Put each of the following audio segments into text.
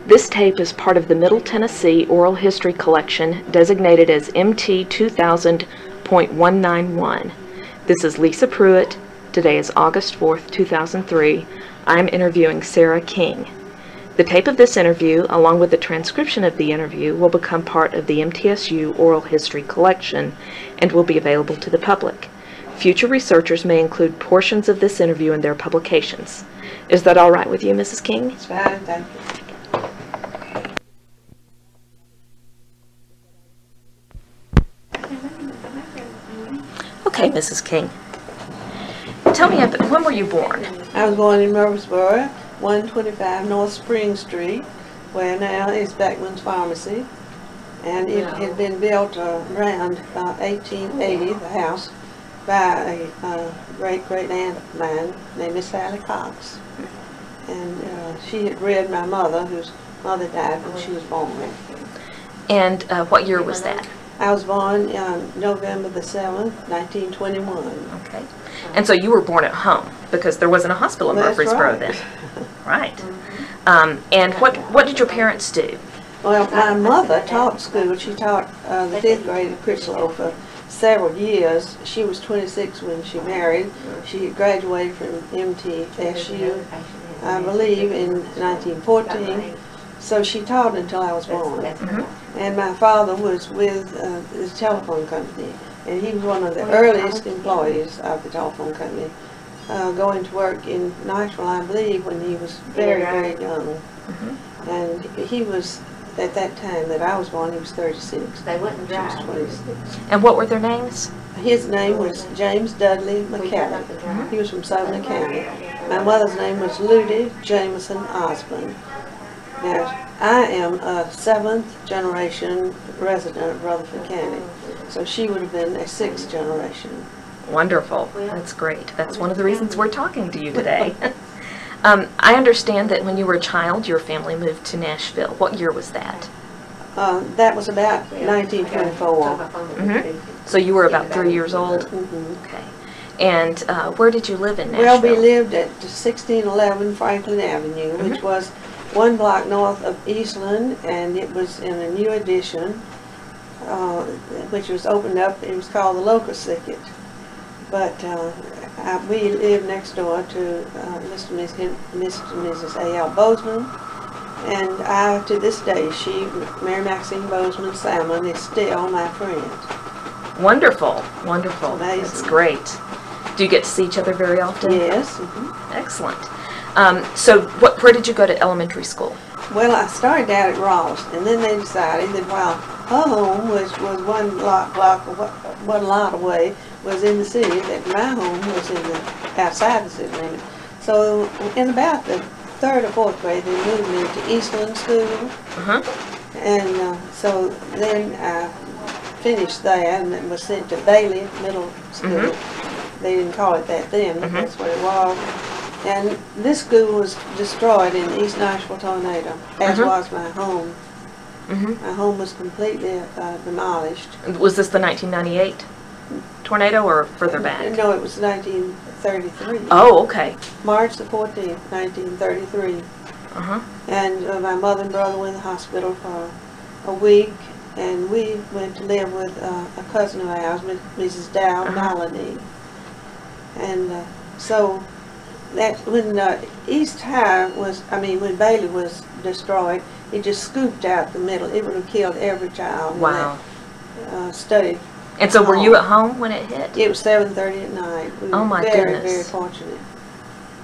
This tape is part of the Middle Tennessee Oral History Collection designated as MT 2000.191. This is Lisa Pruitt. Today is August 4th, 2003. I'm interviewing Sarah King. The tape of this interview, along with the transcription of the interview, will become part of the MTSU Oral History Collection and will be available to the public. Future researchers may include portions of this interview in their publications. Is that all right with you, Mrs. King? It's fine, thank you. Okay, Mrs. King. Tell me, when were you born? I was born in Murfreesboro, 125 North Spring Street, where now is Beckman's Pharmacy. And it had been built around 1880, the house, by a great-great aunt of mine named Miss Sally Cox. And she had reared my mother, whose mother died when she was born. And what year was that? I was born on November the 7th, 1921. Okay. And so you were born at home, because there wasn't a hospital in Murfreesboro then. Right. And what did your parents do? Well, my mother taught school. She taught the 5th grade at Crislow for several years. She was 26 when she married. She graduated from MTSU, I believe, in 1914. So she taught until I was born. And my father was with the telephone company, and he was one of the earliest employees of the telephone company, going to work in Nashville, I believe, when he was very, very young. And he was, at that time that I was born, he was 36. They wouldn't drive. She was 26. And what were their names? His name was James Dudley McKelley. He was from Sumner County. My mother's name was Ludy Jameson Osborne. Now, I am a 7th generation resident of Rutherford County, so she would have been a 6th generation. Wonderful. That's great. That's one of the reasons we're talking to you today. I understand that when you were a child, your family moved to Nashville. What year was that? That was about 1924. So you were about 3 years old? Okay. And where did you live in Nashville? Well, we lived at 1611 Franklin Avenue, which was 1 block north of Eastland, and it was in a new addition, which was opened up. It was called the Locust Thicket. But we lived next door to Mr. and Mrs. A.L. Bozeman, and to this day, Mary Maxine Bozeman Salmon, is still my friend. Wonderful, wonderful. Amazing. That's great. Do you get to see each other very often? Yes. Excellent. So where did you go to elementary school? Well, I started out at Ross, and then they decided that while her home was 1 block away, was in the city, that my home was outside the city limit. So in about the 3rd or 4th grade, they moved me to Eastland School, and so then I finished there and was sent to Bailey Middle School. They didn't call it that then, but that's what it was. And this school was destroyed in the East Nashville tornado, as was my home. My home was completely demolished. Was this the 1998 tornado or further back? No, it was 1933. Oh, okay. March the 14th, 1933. And my mother and brother went to the hospital for a week, and we went to live with a cousin of ours, Mrs. Dow Maloney. And so that when East High was, when Bailey was destroyed, it just scooped out the middle. It would have killed every child. Wow. That studied. And so were you at home when it hit? It was 7:30 at night. We oh were my very, goodness. very fortunate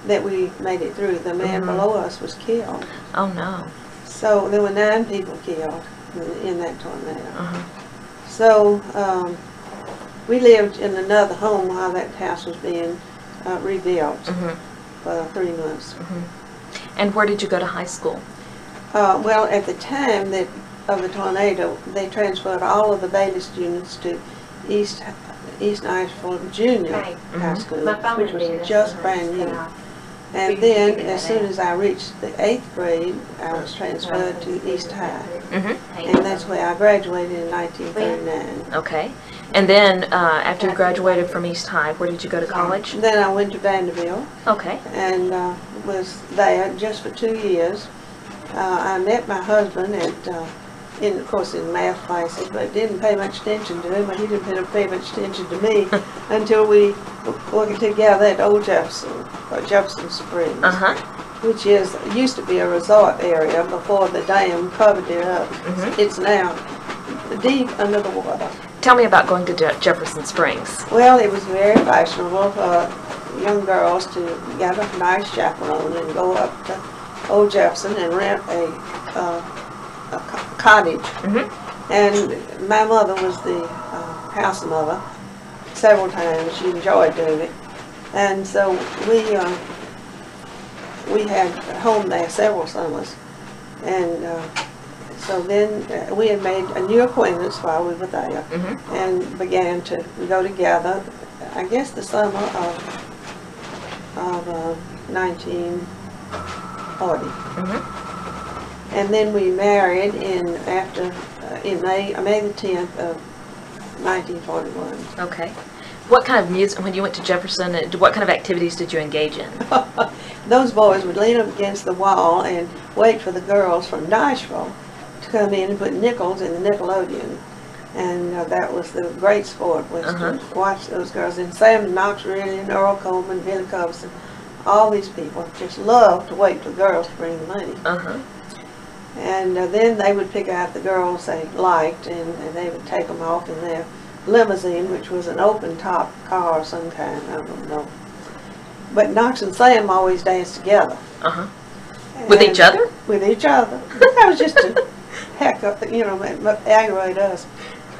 that we made it through. The man below us was killed. Oh no. So there were 9 people killed in that tornado. So we lived in another home while that house was being rebuilt for 3 months. And where did you go to high school? Well, at the time of the tornado, they transferred all of the Bailey students to East Nashville Junior High School, which was just brand new. And then, as soon as I reached the 8th grade, I was transferred to East High. And that's where I graduated in 1939. Okay. And then, after you graduated from East High, where did you go to college? Then I went to Vanderbilt. Okay. And was there just for 2 years. I met my husband of course, in math classes, but didn't pay much attention to him, and he didn't pay much attention to me until we worked together at Old Jefferson, or Jefferson Springs, which used to be a resort area before the dam covered it up. It's now deep under the water. Tell me about going to Jefferson Springs. Well, it was very fashionable for young girls to get a nice chaperone and go up to Old Jefferson and rent a cottage. And my mother was the house mother several times. She enjoyed doing it. And so we had a home there several summers. And so then we had made a new acquaintance while we were there, and began to go together, I guess the summer of 1940. And then we married in May the 10th of 1941. Okay. What kind of music, when you went to Jefferson, what kind of activities did you engage in? Those boys would lean up against the wall and wait for the girls from Nashville to come in and put nickels in the Nickelodeon. And that was the great sport, was to watch those girls. And Sam Knox, really, and Earl Coleman, Billy Cubson, all these people just loved to wait for the girls to bring the money. And then they would pick out the girls they liked, and they would take them off in their limousine, which was an open-top car of some kind, I don't know. But Knox and Sam always danced together. With each other? With each other. That was just to heck up, aggravate us.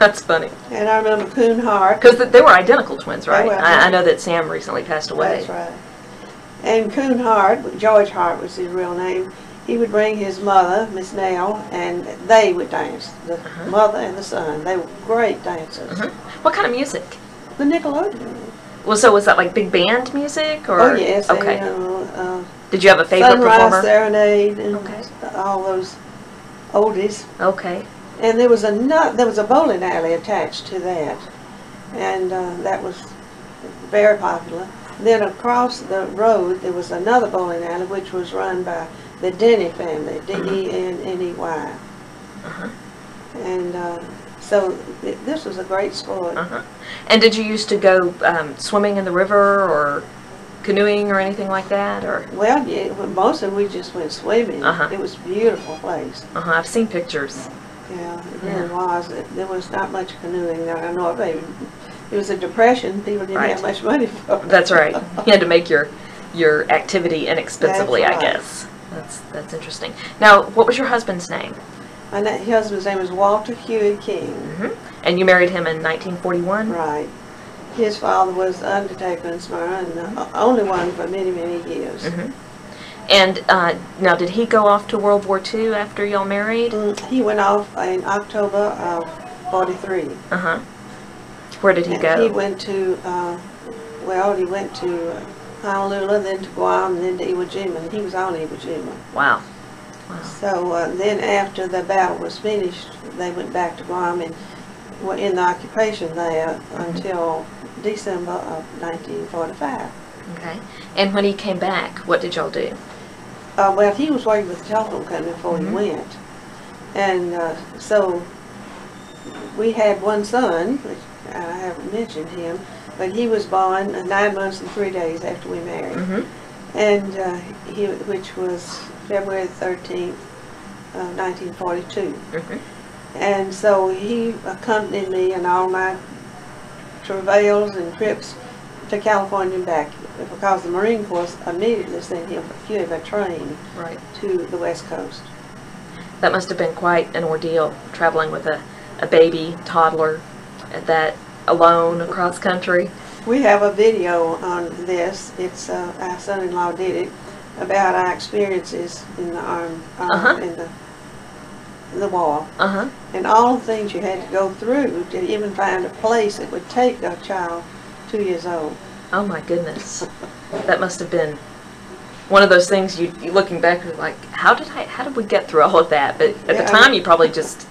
That's funny. And I remember Coon Hart. Because they were identical twins, right? I know that Sam recently passed away. That's right. And Coon Hart, George Hart was his real name, he would bring his mother, Miss Nell, and they would dance. The mother and the son. They were great dancers. What kind of music? The Nickelodeon. Well, so was that like big band music? Or? Oh, yes. Okay. And, did you have a favorite Sunrise performer? Serenade and all those oldies. Okay. And there was a bowling alley attached to that, and that was very popular. Then across the road there was another bowling alley which was run by the Denny family, D-E-N-N-E-Y. And so this was a great sport. And did you used to go swimming in the river or canoeing or anything like that? Or well, yeah, most of them we just went swimming. It was a beautiful place. I've seen pictures. Yeah, it really was. There was not much canoeing there. I know it was a depression. People didn't have much money for it. That's right. You had to make your activity inexpensively, That's right. I guess. That's interesting. Now, what was your husband's name? My husband's name was Walter Huey King. And you married him in 1941? Right. His father was undertaker in Smyrna, and the only one for many, many years. And now, did he go off to World War II after y'all married? He went off in October of 43. Where did he go? He went to, he went to Honolulu, then to Guam, and then to Iwo Jima, and he was on Iwo Jima. Wow. So then after the battle was finished, they went back to Guam and were in the occupation there until December of 1945. Okay. And when he came back, what did y'all do? Well, he was working with the telephone company before he went. And so we had one son, which I haven't mentioned him, but he was born 9 months and 3 days after we married. And which was February 13th, 1942. And so he accompanied me in all my travails and trips to California and back, because the Marine Corps immediately sent him a train to the West Coast. That must have been quite an ordeal, traveling with a baby, toddler, that alone across country. We have a video on this. It's our son-in-law did it, about our experiences in the in the war, and all the things you had to go through to even find a place that would take a child 2 years old. Oh my goodness, that must have been one of those things you looking back, you're like, how did we get through all of that? But at the time, you probably just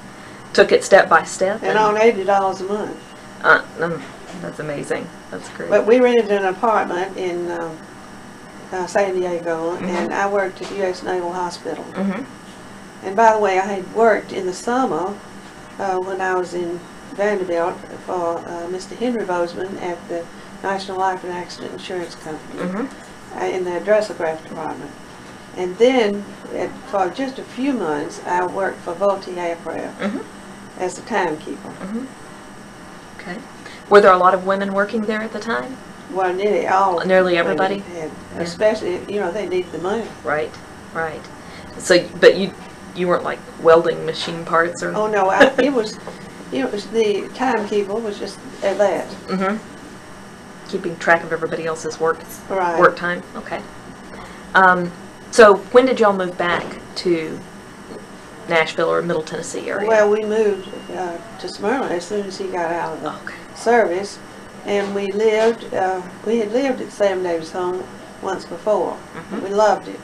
took it step by step. And on $80 a month. That's amazing. That's great. But we rented an apartment in San Diego, and I worked at U.S. Naval Hospital. And by the way, I had worked in the summer when I was in Vanderbilt for Mr. Henry Bozeman at the National Life and Accident Insurance Company in the addressograph department. And then, for just a few months, I worked for Vultee Aircraft as a timekeeper. Okay. Were there a lot of women working there at the time? Well, nearly all. Nearly everybody? Had, especially, you know, they need the money. Right, right. So, but you weren't like welding machine parts or? Oh no, it was the timekeeper was just at that. Keeping track of everybody else's work time. Okay. So when did y'all move back to Nashville or Middle Tennessee area? Well, we moved to Smyrna as soon as he got out of the service, and we lived. We had lived at Sam Davis' home once before. We loved it,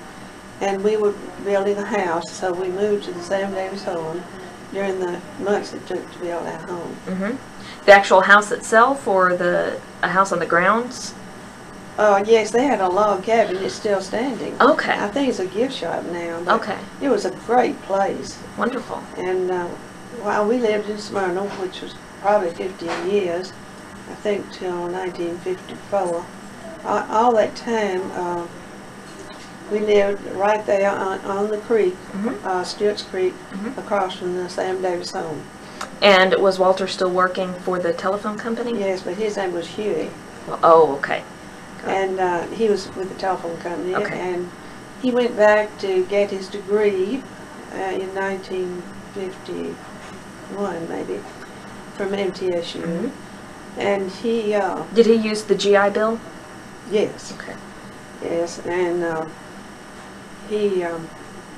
and we were building a house, so we moved to the Sam Davis home during the months it took to build our home. The actual house itself, or a house on the grounds? Yes, they had a log cabin. It's still standing. Okay. I think it's a gift shop now. But it was a great place. Wonderful. And while we lived in Smyrna, which was probably 15 years, I think till 1954, all that time we lived right there on the creek, Stewart's Creek, across from the Sam Davis home. And was Walter still working for the telephone company? Yes, but his name was Huey. Oh, okay. And he was with the telephone company, and he went back to get his degree in 1951, maybe, from MTSU. And he... did he use the GI Bill? Yes. Okay. Yes, and he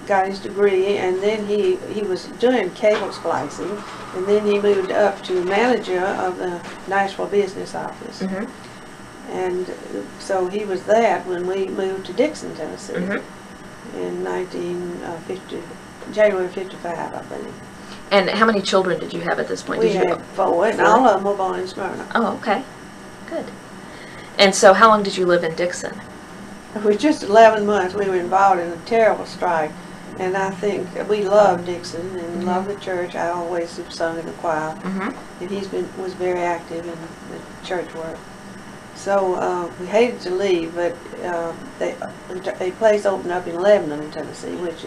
got his degree, and then he was doing cable splicing, and then he moved up to manager of the Nashville business office. And so he was that when we moved to Dixon, Tennessee in January 55, I think. And how many children did you have at this point? We had 4, and all of them were born in Smyrna. Oh, okay. Good. And so how long did you live in Dixon? It was just 11 months. We were involved in a terrible strike. And I think we loved Dixon and loved the church. I always have sung in the choir. And he was very active in the church work. So we hated to leave, but a place opened up in Lebanon, Tennessee, which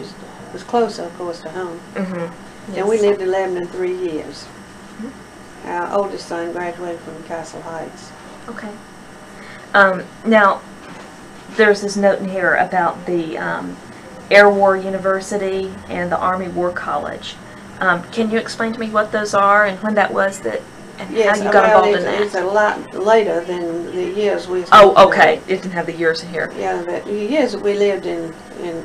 was closer, of course, to home. Yes. And we lived in Lebanon 3 years. Our oldest son graduated from Castle Heights. Okay. Now, there's this note in here about the Air War University and the Army War College. Can you explain to me what those are and when that was and how you got involved in that? It's a lot later than the years we... Oh, okay. It didn't have the years in here. Yeah, the years that we lived in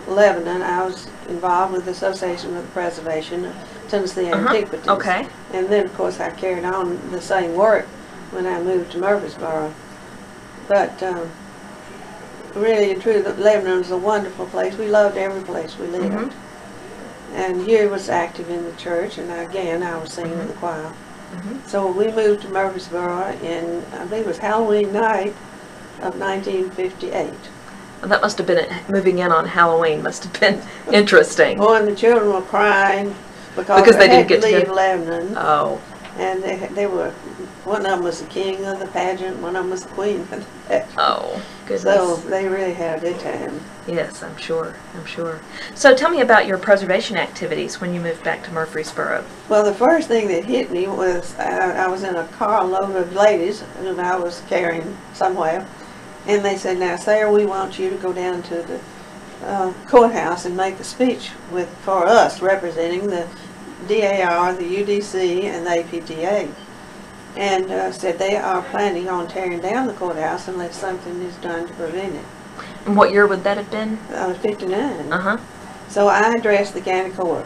Lebanon, I was involved with the Association for the Preservation of Tennessee Antiquities. Okay. And then, of course, I carried on the same work when I moved to Murfreesboro. But really and truly, Lebanon was a wonderful place. We loved every place we lived. And Huey was active in the church, and again, I was singing in the choir. So we moved to Murfreesboro in, I believe it was Halloween night of 1958. Well, that must have been, moving in on Halloween must have been interesting. Oh, and the children were crying because they didn't get to leave Lebanon. Oh. And they were, one of them was the king of the pageant, one of them was the queen of the pageant. Oh, goodness. So they really had a good time. Yes, I'm sure. So tell me about your preservation activities when you moved back to Murfreesboro. Well, the first thing that hit me was I was in a car load of ladies whom I was carrying somewhere, and they said, "Now, Sarah, we want you to go down to the courthouse and make a speech for us representing the DAR, the UDC, and the APTA." And said they are planning on tearing down the courthouse unless something is done to prevent it. And what year would that have been? I was 59. So I addressed the county court.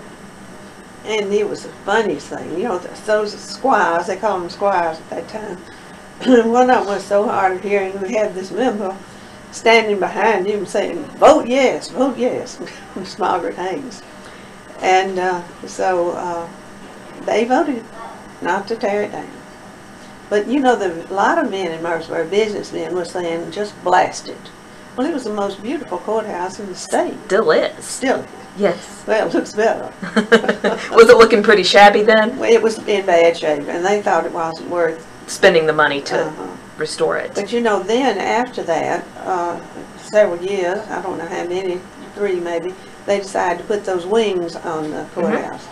And it was the funniest thing. You know, those squires, they called them squires at that time. One of them was so hard of hearing, we had this member standing behind him saying, vote yes, Miss Margaret Haynes. And so they voted not to tear it down. But you know, a lot of men in Murfreesboro, businessmen, were saying, just blast it. Well, it was the most beautiful courthouse in the state. Still is. Still is. Yes. Well, it looks better. Was it looking pretty shabby then? Well, it was in bad shape, and they thought it wasn't worth spending the money to restore it. But you know, then after that, several years, I don't know how many, 3 maybe, they decided to put those wings on the courthouse.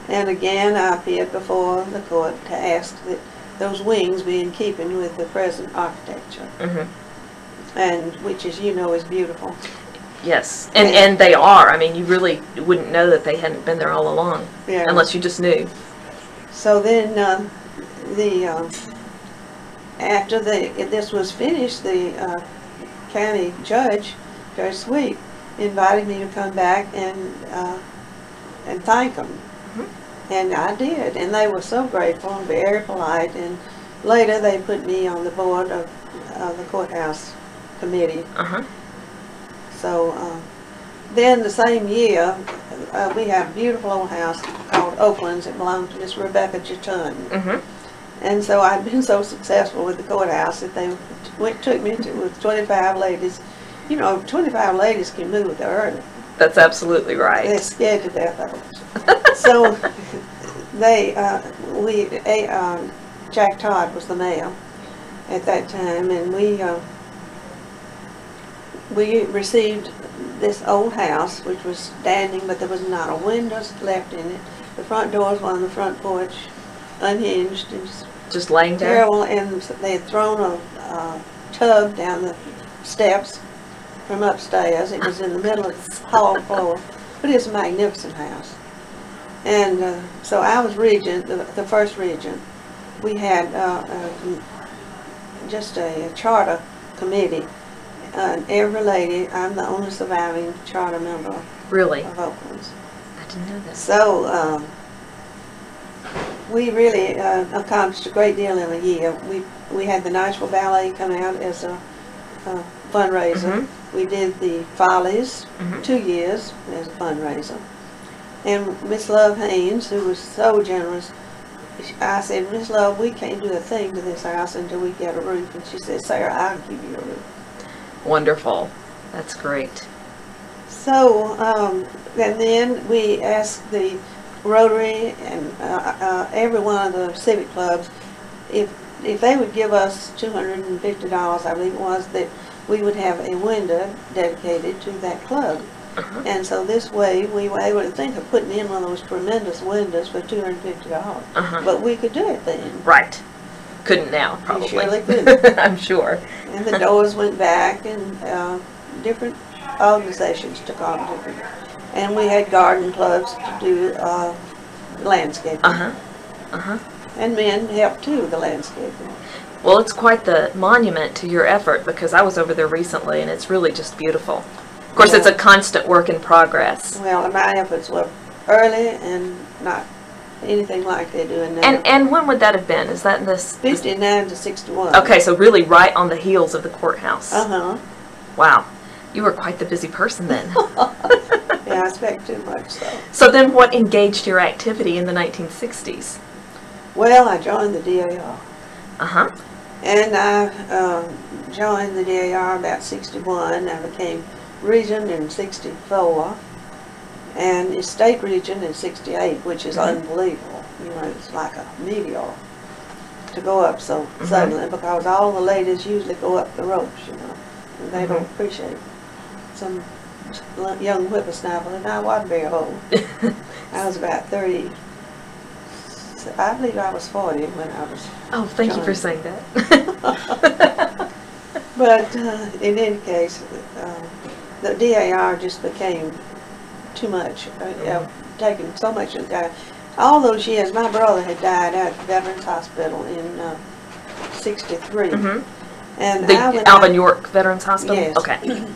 And again, I appeared before the court to ask that those wings be in keeping with the present architecture. And which, as you know, is beautiful. Yes, and they are. I mean, you really wouldn't know that they hadn't been there all along, unless you just knew. So then, after this was finished, the county judge, Judge Sweet, invited me to come back and thank them. And I did, and they were so grateful and very polite. And later they put me on the board of the courthouse committee. So then the same year, we had a beautiful old house called Oaklands. It belonged to Miss Rebecca Jatun. And so I'd been so successful with the courthouse that they took me to with 25 ladies. You know, 25 ladies can move early. That's absolutely right. They're scared to death of them. So they, Jack Todd was the mayor at that time, and we received this old house, which was standing, but there was not a window left in it. The front doors were on the front porch, unhinged, and just laying there. Terrible, and they had thrown a tub down the steps from upstairs. It was in the middle of the hall floor, but it's a magnificent house. And so I was regent, the first regent. We had just a charter committee. Every lady, I'm the only surviving charter member. Really? Of Oaklands. I didn't know that. So we really accomplished a great deal in a year. We had the Nashville Ballet come out as a fundraiser. We did the Follies 2 years as a fundraiser. And Miss Love Haynes, who was so generous, I said, Miss Love, we can't do a thing to this house until we get a roof. And she said, Sarah, I'll give you a roof. Wonderful. That's great. So, and then we asked the Rotary and every one of the civic clubs if they would give us $250, I believe it was, that we would have a window dedicated to that club. And so this way we were able to think of putting in one of those tremendous windows for $250. But we could do it then. Right. Couldn't now, probably. You surely couldn't. I'm sure. And the doors went back, and different organizations took on different. And we had garden clubs to do landscaping. And men helped too, the landscaping. Well, it's quite the monument to your effort, because I was over there recently, and it's really just beautiful. Of course, it's a constant work in progress. Well, my efforts were early and not anything like they're doing now. And when would that have been? Is that in this? 59 to 61. Okay, so really right on the heels of the courthouse. Wow. You were quite the busy person then. Yeah, I expect too much, so. So then what engaged your activity in the 1960s? Well, I joined the DAR. And I joined the DAR about 61. I became regent in 64. And state regent in 68, which is unbelievable. You know, it's like a meteor to go up so suddenly, because all the ladies usually go up the ropes, you know, and they don't appreciate some young whippersnapper, and I wasn't very old. I was about 30. I believe I was 40 when I was. Oh, thank you for saying that. But in any case, the DAR just became too much, taking so much of the time. All those years, my brother had died at the Veterans Hospital in 63. And the Alvin York Veterans Hospital? Yes. Okay.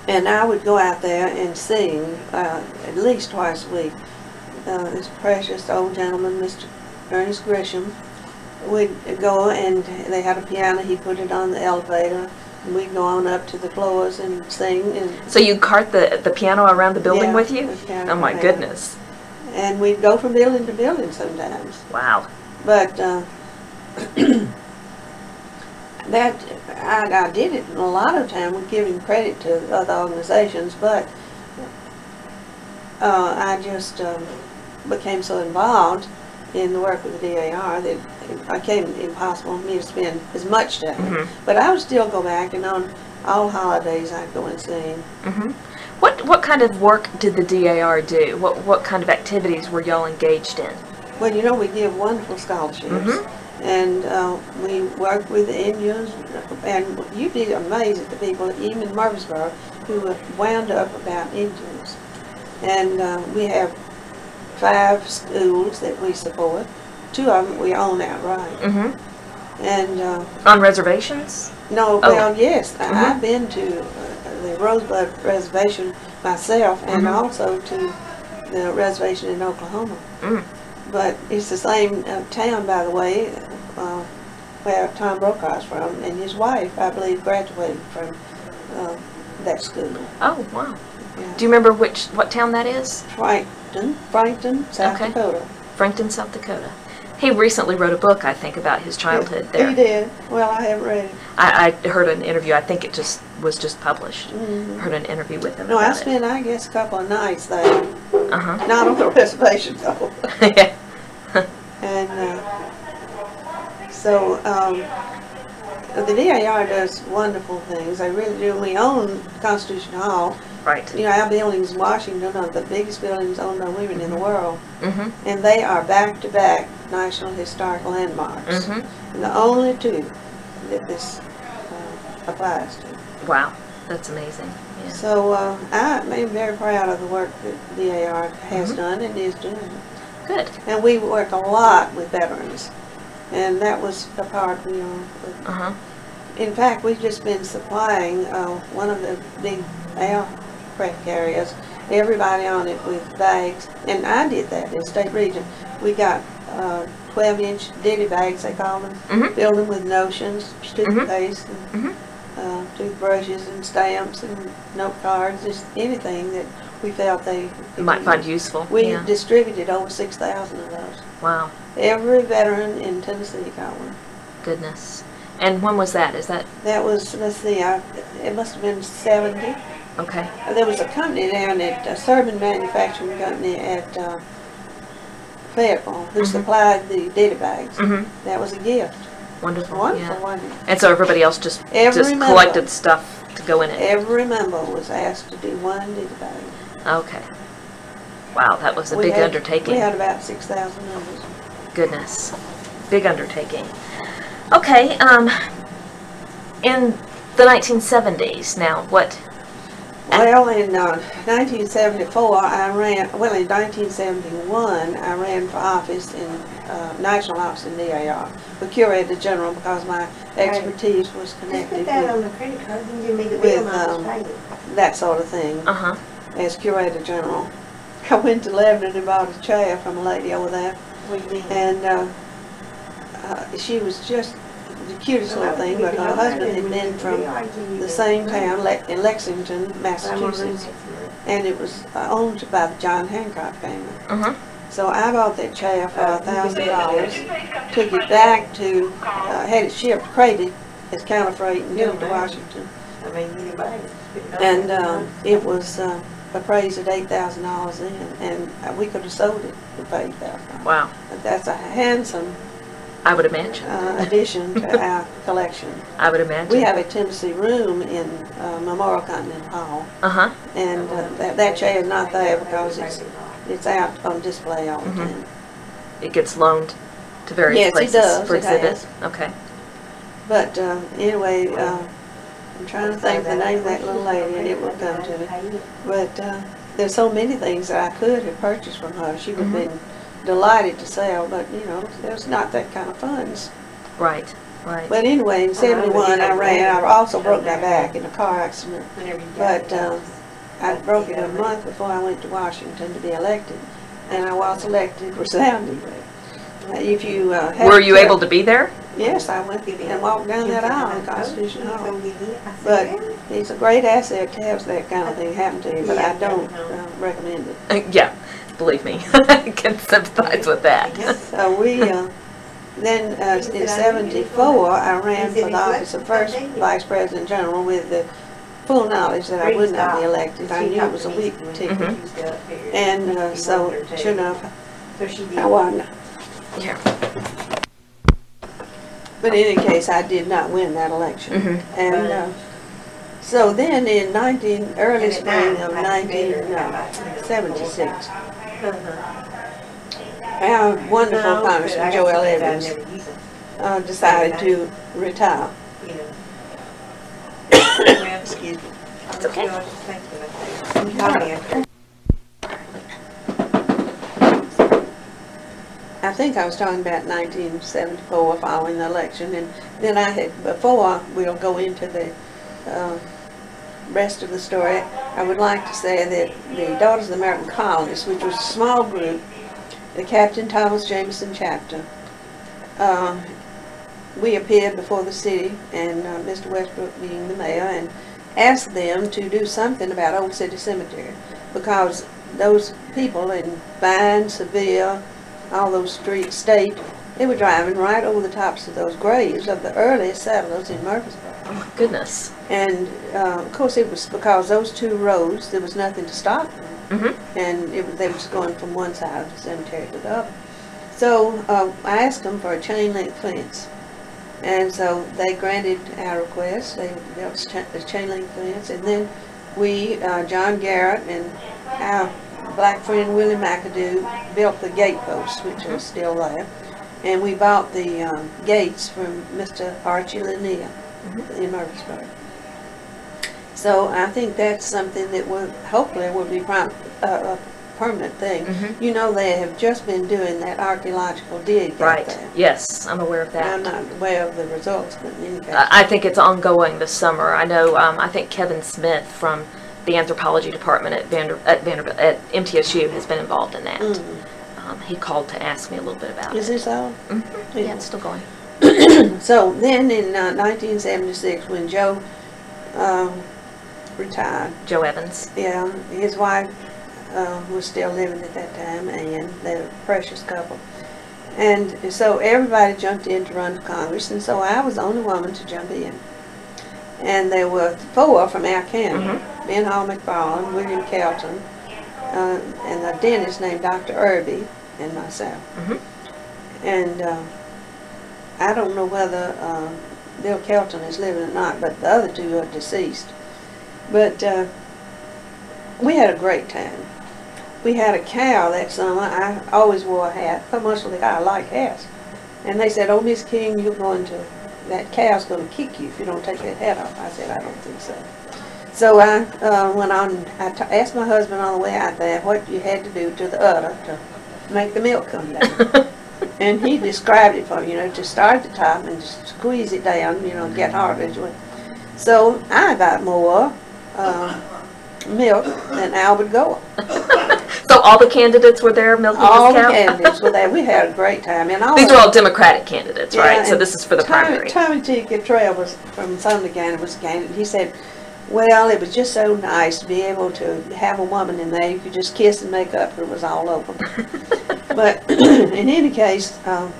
And I would go out there and sing at least twice a week. This precious old gentleman, Mr. Ernest Grisham, would go, and they had a piano. He put it on the elevator. And we'd go on up to the floors and sing. And so you'd cart the piano around the building with you? Oh my goodness. And we'd go from building to building sometimes. Wow. But that I did it a lot of time with giving credit to other organizations, but I just became so involved in the work with the DAR that it became impossible for me to spend as much time. But I would still go back, and on all holidays I'd go and see him. What kind of work did the DAR do? What kind of activities were y'all engaged in? Well, you know, we give wonderful scholarships, and we work with the Indians, and you'd be amazed at the people, even in Murfreesboro, who have wound up about Indians. And we have 5 schools that we support. 2 of them we own outright. And on reservations? No, well, yes, I've been to the Rosebud Reservation myself, and also to the reservation in Oklahoma. But it's the same town, by the way, where Tom Brokaw's from, and his wife, I believe, graduated from that school. Oh, wow. Yeah. Do you remember what town that is? Frankton, South Dakota. Frankton, South Dakota. He recently wrote a book, I think, about his childhood there. He did. Well, I haven't read it. I heard an interview. I think it was just published. Heard an interview with him. No, I spent, I guess, a couple of nights there. Not on the reservation, though. And so the DAR does wonderful things. They really do. We own Constitution Hall. Right. You know, our buildings in Washington are the biggest buildings owned by women in the world. And they are back-to-back National Historic Landmarks. And the only 2 that this applies to. Wow, that's amazing. Yeah. So I am very proud of the work that DAR has done and is doing. Good. And we work a lot with veterans. And that was a part, you know. In fact, we've just been supplying one of the big aircraft carriers, everybody on it with bags. And I did that in State Region. We got 12-inch ditty bags, they call them. Filled them with notions, toothpaste, and toothbrushes and stamps and note cards, just anything that we felt they might find useful. We distributed over 6,000 of those. Wow. Every veteran in Tennessee got one. Goodness. And when was that? Is that? That was, let's see, it must have been 70. Okay. There was a company down at, a Serban manufacturing company at Fayetteville who supplied the ditty bags. That was a gift. Wonderful. Wonderful, wasn't it? And so everybody else just collected stuff to go in it. Every member was asked to do one ditty bag. Okay. Wow, that was a big undertaking. We had about 6,000 members. Goodness. Big undertaking. Okay, in the 1970s, now, what? Well, in 1974, I ran, well, in 1971, I ran for office in national office in DAR, for Curator General, because my expertise was connected with that sort of thing as Curator General. I went to Lebanon and bought a chair from a lady over there, and she was just the cutest little thing, but her husband had been from the same town in Lexington, Massachusetts, and it was owned by the John Hancock family. So I bought that chair for $1,000, took it back to, had it shipped, crated as counterfeit, and took it to Washington. And it was appraised at $8,000 in, and we could have sold it for $8,000. Wow. But that's a handsome, I would imagine, addition to our collection. I would imagine. We have a Tennessee room in Memorial Continental Hall, and that chair is not there because it's out on display all the time. It gets loaned to various places for exhibit. Okay. But anyway, I'm trying to think the name of that little lady, and it will come to me. But there's so many things that I could have purchased from her. She would have been delighted to sell, but you know, there's not that kind of funds. Right, right. But anyway, in 71 I ran. I also broke my back in a car accident, but I broke it a month before I went to Washington to be elected, and I was elected resoundingly. If you were you able to be there? Yes, I went and walked down that aisle in Constitution Hall. But it's a great asset to have that kind of thing happen to you, but I don't recommend it. Yeah. Believe me, I can sympathize with that. So we, then in 74, I ran for the office of First Vice President General with the full knowledge that I would not be elected. I knew it was a weak ticket. And so, sure enough, I won. Yeah. But in any case, I did not win that election. And so then in early spring of 1976, our wonderful Congressman Joel Evans decided to retire. Excuse me. It's okay. I think I was talking about 1974, following the election, and then I had, before we'll go into the rest of the story, I would like to say that the Daughters of the American Colonists, which was a small group, the Captain Thomas Jameson chapter, we appeared before the city, and Mr. Westbrook being the mayor, and asked them to do something about Old City Cemetery, because those people in Vine, Seville, all those streets, State, they were driving right over the tops of those graves of the earliest settlers in Murfreesboro. Oh my goodness. And of course it was because those two roads, there was nothing to stop them. And they were just going from one side of the cemetery to the other. So I asked them for a chain link fence. And so they granted our request. They built a chain link fence. And then we, John Garrett and our black friend Willie McAdoo, built the gate posts, which are still there. And we bought the gates from Mr. Archie Lanier in Murfreesboro. So I think that's something that will hopefully will be a permanent thing. You know, they have just been doing that archaeological dig out there. Yes, I'm aware of that. I'm not aware of the results, but in any case. I think it's ongoing this summer. I know, I think Kevin Smith from the anthropology department at MTSU has been involved in that. He called to ask me a little bit about it. Is this all? Yeah, it's still going. So then in 1976, when Joe retired. Joe Evans. Yeah, his wife was still living at that time, and they're a precious couple. And so everybody jumped in to run for Congress, and so I was the only woman to jump in. And there were 4 from our county, Ben Hall McFarland, William Kelton, and a dentist named Dr. Irby, and myself. And I don't know whether Bill Kelton is living or not, but the other 2 are deceased. But we had a great time. We had a cow that summer. I always wore a hat, but most of the guys like hats. And they said, "Oh, Miss King, that cow's going to kick you if you don't take that hat off." I said, "I don't think so." So I went on, asked my husband on the way out there what you had to do to the udder to make the milk come down. And he described it for me, to start at the top and just squeeze it down, get hard as well. So I got more milk than Albert Gore. So all the candidates were there milking this cow? All the candidates were there. We had a great time. And these are all Democratic candidates, right? So this is for the primary. Tommy T. Cottrell was from Sunderland, was a candidate. He said, well, it was just so nice to be able to have a woman in there. You could just kiss and make up, it was all over. But in any case, Al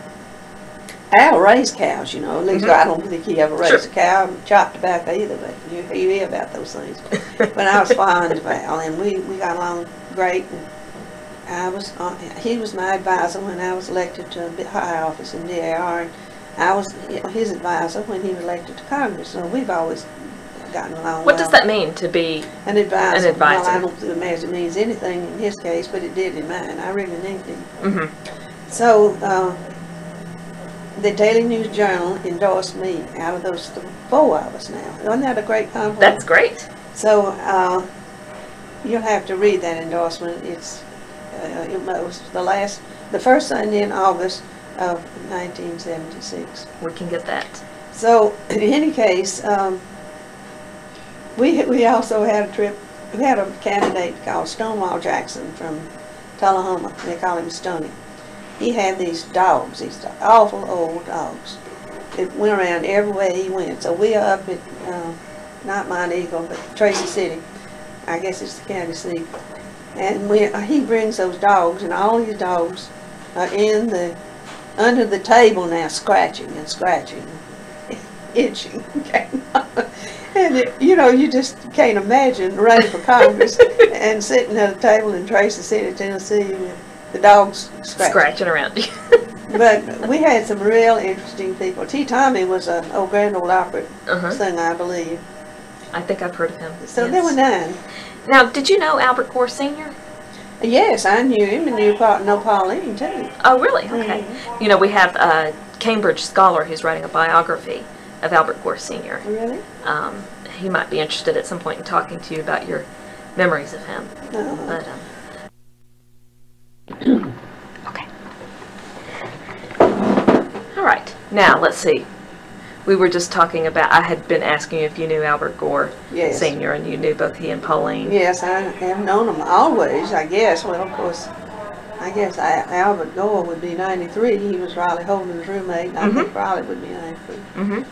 raised cows, At least I don't think he ever raised a cow, chopped tobacco either, but you hear about those things. But I was fond of Al, and we got along great. And he was my advisor when I was elected to a high office in DAR, and I was his advisor when he was elected to Congress. So we've always gotten along What does that mean, to be an advisor? An advisor. Well, I don't imagine it means anything in his case, but it did in mine. I really needed him. So the Daily News Journal endorsed me out of those 4 of us now. Wasn't that a great compliment? That's great. So you'll have to read that endorsement. It was the first Sunday in August of 1976. We can get that. So in any case, we also had a trip. We had a candidate called Stonewall Jackson from Tullahoma. They call him Stoney. He had these dogs, these awful old dogs. It went around everywhere he went. So we are up at, not Mount Eagle, but Tracy City. I guess it's the county seat. And he brings those dogs, and all these dogs are under the table now, scratching and scratching, itching. And you know, you just can't imagine running for Congress and sitting at a table in Tracy City, Tennessee, with the dogs Scratching around you. But we had some real interesting people. T. Tommy was an old Grand Ole Opry singer, I believe. I think I've heard of him. So yes. there were 9. Now, did you know Albert Gore Sr.? Yes, I knew him and know Pauline too. Oh, really? Okay. You know, we have a Cambridge scholar who's writing a biography of Albert Gore Sr. Really? He might be interested at some point in talking to you about your memories of him. But, okay. All right. Now, let's see. We were just talking about, I had been asking you if you knew Albert Gore Sr., and you knew both he and Pauline. Yes, I have known them always, I guess. Well, of course, I guess Albert Gore would be 93. He was Riley Holden's roommate. I think Riley would be 93.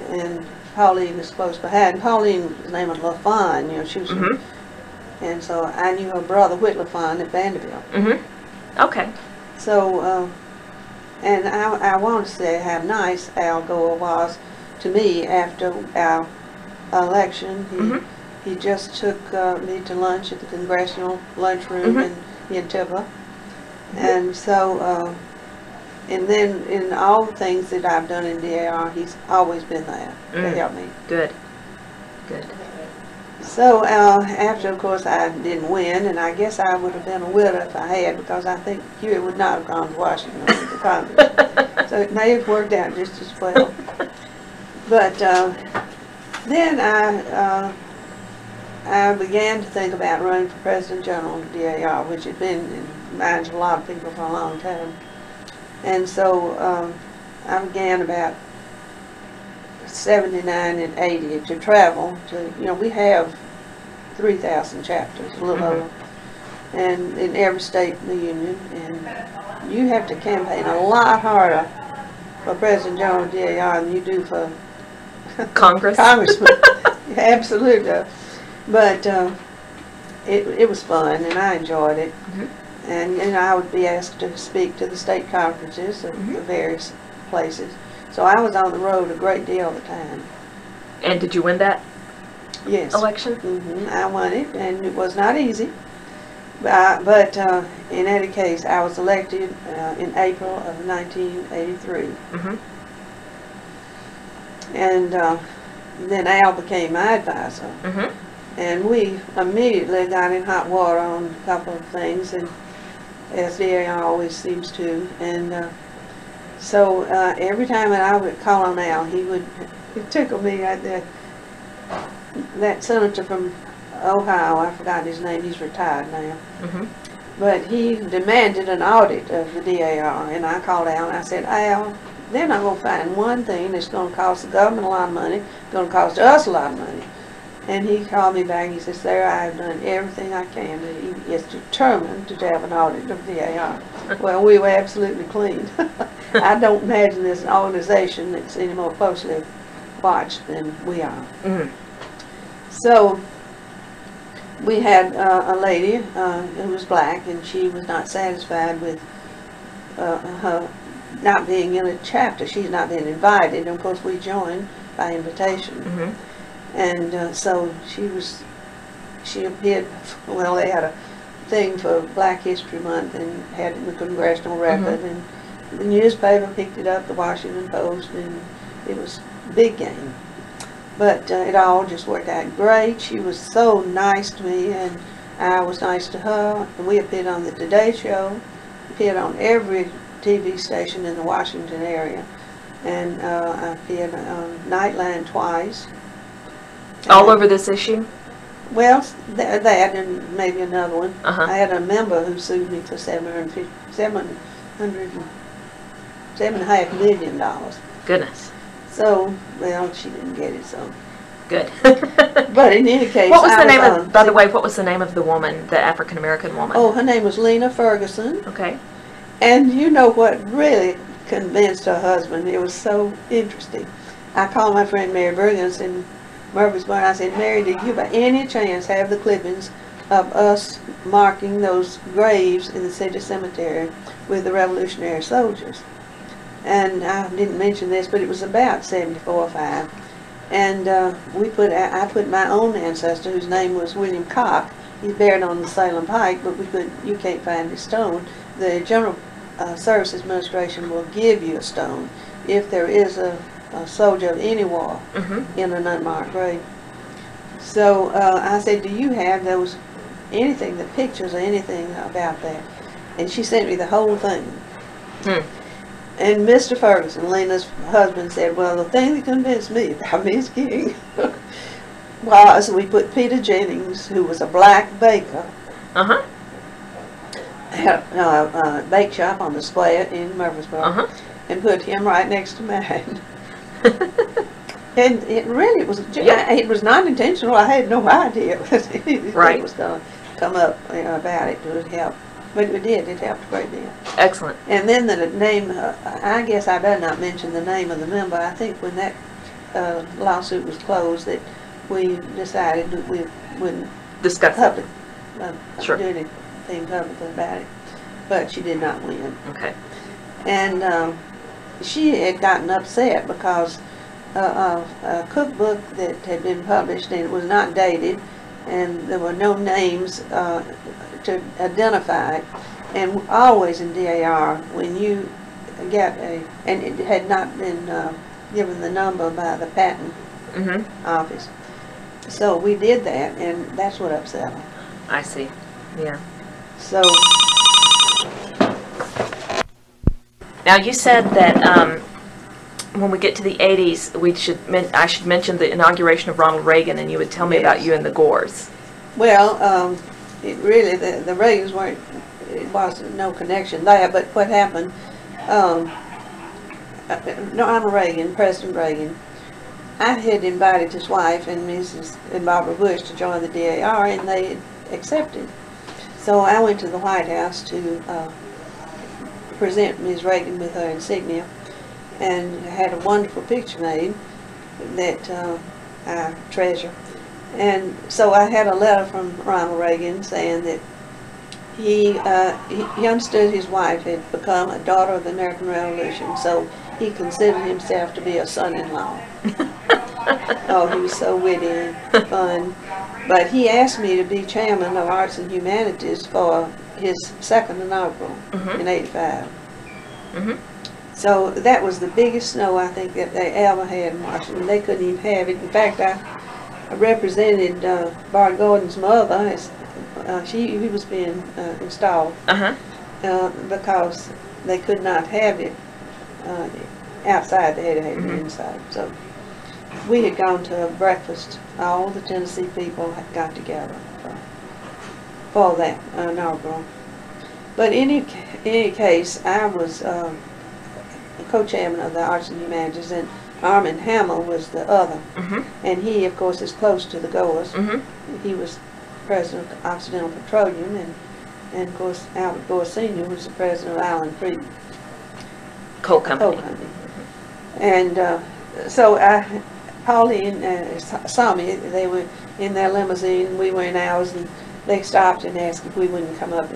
And Pauline was close behind. Pauline's name was LaFawn, you know, she was from, and so I knew her brother, Whit LaFawn, at Vanderbilt. Okay. So, and I want to say how nice Al Gore was to me after our election. He just took me to lunch at the Congressional lunchroom in Tibba. And so, and then in all the things that I've done in DAR, he's always been there to help me. Good. Good. So after, of course, I didn't win, and I guess I would have been a widow if I had, because I think Huey would not have gone to Washington with the Congress. So it may have worked out just as well. But then I began to think about running for President General of DAR, which had been in the minds of a lot of people for a long time. And so I began about 79 and 80 to travel to, you know, we have 3,000 chapters, a little over, and in every state in the Union, and you have to campaign a lot harder for President General of DAR than you do for Congressman. Absolutely. But it was fun, and I enjoyed it. And I would be asked to speak to the state conferences of the various places. So I was on the road a great deal of the time. And did you win that election? I won it, and it was not easy. But in any case, I was elected in April of 1983. And then Al became my advisor. And we immediately got in hot water on a couple of things, and as DAR always seems to. And so every time that I would call on Al, he would tickle me at that senator from Ohio, I forgot his name, he's retired now. But he demanded an audit of the DAR, and I called Al and I said, Al, they're not going to find one thing that's going to cost the government a lot of money, going to cost us a lot of money. And he called me back and he said, Sarah, I've done everything I can. He is determined to have an audit of the DAR. Well, we were absolutely clean. I don't imagine there's an organization that's any more closely watched than we are. So we had a lady who was black, and she was not satisfied with her not being in a chapter. She's not been invited, and of course we joined by invitation. And so she appeared, well, they had a thing for Black History Month and had it in the Congressional Record, and the newspaper picked it up, the Washington Post, and it was a big game. But it all just worked out great. She was so nice to me, and I was nice to her, and we appeared on the Today Show, appeared on every TV station in the Washington area, and I appeared on Nightline twice. All over this issue? Well, that and maybe another one. I had a member who sued me for $7.5 million. Goodness. So, well, she didn't get it, so. Good. But in any case, what was the name of, by the way, what was the name of the woman, the African-American woman? Oh, her name was Lena Ferguson. Okay. And you know what really convinced her husband? It was so interesting. I called my friend Mary Burgess in Murfreesboro, and I said, Mary, did you by any chance have the clippings of us marking those graves in the city cemetery with the Revolutionary soldiers? And I didn't mention this, but it was about 74 or 5. And I put my own ancestor, whose name was William Cock. He's buried on the Salem Pike, but you can't find his stone. The General Services Administration will give you a stone if there is a soldier of any war in an unmarked grave. So I said, do you have anything, the pictures or anything about that? And she sent me the whole thing. And Mr. Ferguson, Lena's husband, said, well, the thing that convinced me about Miss King was we put Peter Jennings, who was a black baker, had a bake shop on the square in Murfreesboro, and put him right next to mine. And it really was, it was not intentional. I had no idea that it was going to come up about it. It would help. But it did. It helped a great deal. Excellent. And then the name, I guess I better not mention the name of the member. I think when that lawsuit was closed that we decided that we wouldn't discuss public, sure. do anything publicly about it. But she did not win. Okay. And she had gotten upset because a cookbook that had been published, and it was not dated, and there were no names to identify it. And always in DAR, when you get and it had not been given the number by the patent office. So we did that, and that's what upset them. I see. Yeah. So now you said that when we get to the 80s, I should mention the inauguration of Ronald Reagan, and you would tell me about you and the Gores. Well, it really the Reagans weren't. It wasn't no connection there. But what happened? Ronald Reagan, President Reagan, I had invited his wife and Mrs. and Barbara Bush to join the DAR, and they accepted. So I went to the White House to present Ms. Reagan with her insignia, and had a wonderful picture made that I treasure. And so I had a letter from Ronald Reagan saying that he understood his wife had become a daughter of the American Revolution, so he considered himself to be a son-in-law. Oh, he was so witty and fun. But he asked me to be chairman of Arts and Humanities for his second inaugural in '85. So that was the biggest snow I think that they ever had in Washington. They couldn't even have it. In fact, I represented Bart Gordon's mother as he was being installed because they could not have it outside. They had to have it inside. So we had gone to a breakfast. All the Tennessee people had got together for that inaugural. But in any case, I was co-chairman of the Arts and Humanities, and Armin Hamel was the other. And he, of course, is close to the Gores. He was president of Occidental Petroleum, and of course, Albert Gore Sr. was the president of Allen Creek Coal Company. And so Pauline saw me. They were in their limousine, we were in ours, and they stopped and asked if we wouldn't come up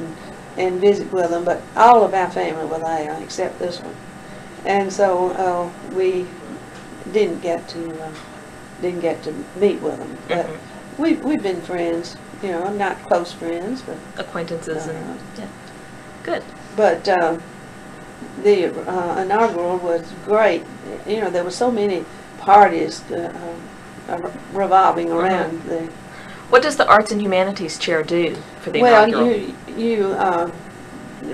and visit with them. But all of our family were there except this one, and so we didn't get to meet with them. But we've been friends, you know, not close friends, but acquaintances and yeah, good. But the inaugural was great. You know, there were so many parties revolving around the. What does the Arts and Humanities chair do for the inaugural? Well, you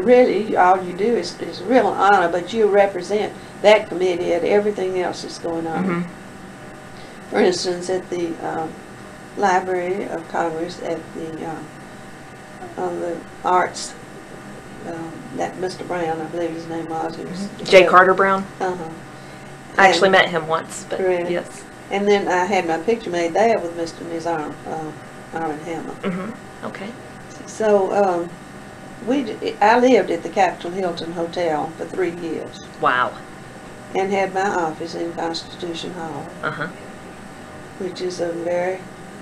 really all you do is a real honor, but you represent that committee at everything else that's going on. For instance, at the Library of Congress, at the on the arts, that Mr. Brown, I believe his name was. J. Carter Brown. I actually met him once, but really? Yes. And then I had my picture made there with Mr. and Ms. Armin Hamel. Okay. So I lived at the Capitol Hilton Hotel for 3 years. Wow. And had my office in Constitution Hall, which is a very,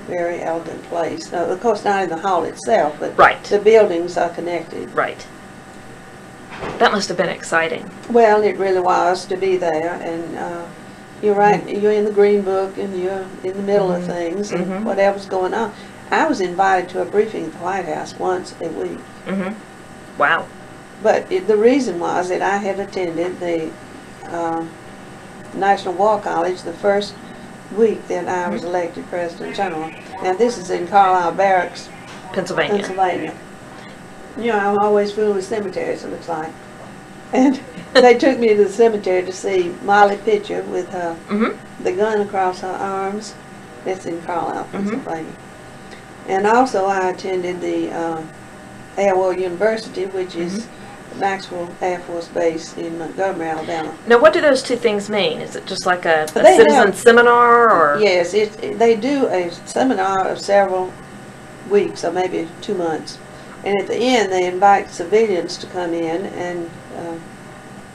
very elegant place. Of course, not in the hall itself, but the buildings are connected. Right. That must have been exciting. Well, it really was to be there, and You're right. You're in the Green Book, and you're in the middle of things, and whatever's going on. I was invited to a briefing at the White House once a week. Wow. But the reason was that I had attended the National War College the first week that I was elected President General. Now this is in Carlisle Barracks, Pennsylvania. You know, I'm always fooling with cemeteries, it looks like. And they took me to the cemetery to see Molly Pitcher with the gun across her arms. That's in Carlisle, Pennsylvania. And also I attended the AOL University, which is Maxwell Air Force Base in Montgomery, Alabama. Now, what do those two things mean? Is it just like a citizen seminar, or? Yes, they do a seminar of several weeks, or maybe 2 months. And at the end, they invite civilians to come in and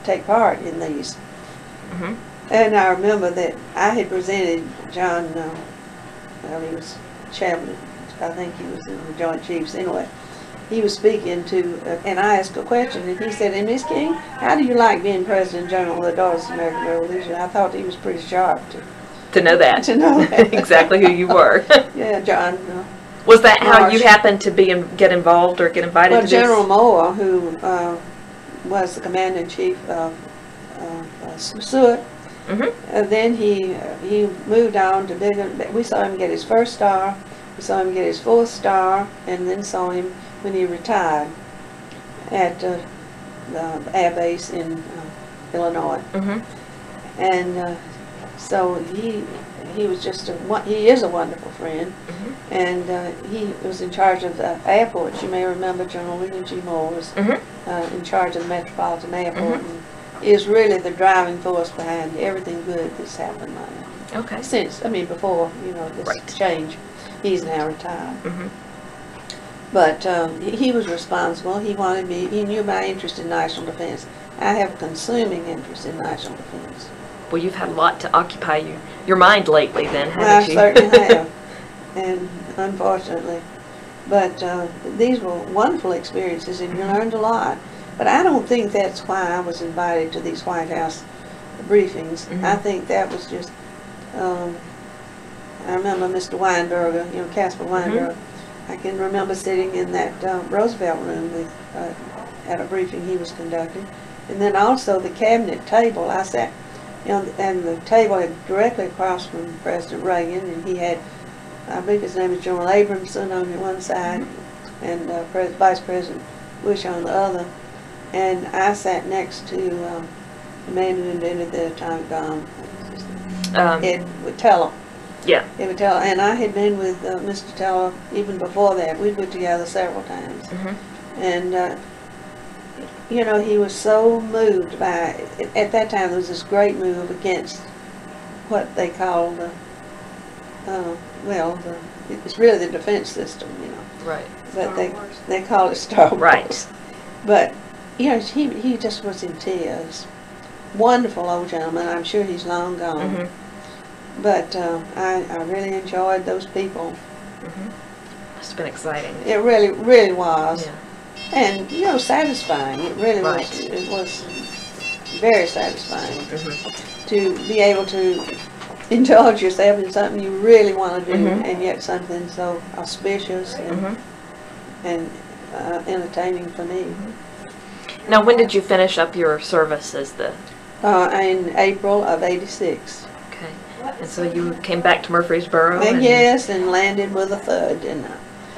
take part in these. And I remember that I had presented John, well, he was chairman, I think he was in the Joint Chiefs anyway. He was speaking to, and I asked a question, and he said, "And Miss King, how do you like being President General of the Daughters of the American Revolution?" I thought he was pretty sharp to know that. To know that. Exactly who you were. Yeah, John. Was that how you happened to get involved or get invited to this? General Moore, who was the Commander-in-Chief of Seward, then he moved on to bigger. We saw him get his first star. We saw him get his 4th star, and then saw him when he retired at the air base in Illinois. And so he was just he is a wonderful friend, and he was in charge of the airports. You may remember General William G. Moore was in charge of the Metropolitan Airport, and is really the driving force behind everything good that's happened now. Okay. Since, I mean, before, you know, this change. He's now retired. But he was responsible. He wanted me, he knew my interest in national defense. I have a consuming interest in national defense. Well, you've had a lot to occupy your mind lately then, haven't you? I certainly have, and unfortunately. But these were wonderful experiences, and you learned a lot. But I don't think that's why I was invited to these White House briefings. I think that was just, I remember Mr. Weinberger, you know, Casper Weinberger. I can remember sitting in that Roosevelt room with, at a briefing he was conducting. And then also the cabinet table, I sat, you know, and the table had directly across from President Reagan, and he had, I believe his name is General Abramson on one side, and Vice President Bush on the other. And I sat next to the man who invented the atomic bomb, Ed Teller. Yeah. Ed Teller. And I had been with Mr. Teller even before that. We'd been together several times. And, you know, he was so moved by, at that time there was this great move against what they called, well, it's really the defense system, you know. Right. But they called it Star Wars. Right. But, you know, he just was in tears. Wonderful old gentleman. I'm sure he's long gone. But I really enjoyed those people. Must have been exciting. It really, really was. Yeah. And, you know, satisfying. It really was. It was very satisfying to be able to indulge yourself in something you really want to do, and yet something so auspicious and entertaining for me. Now, when did you finish up your service as the? In April of '86. Okay. And so you came back to Murfreesboro. And yes, and landed with a thud, didn't I?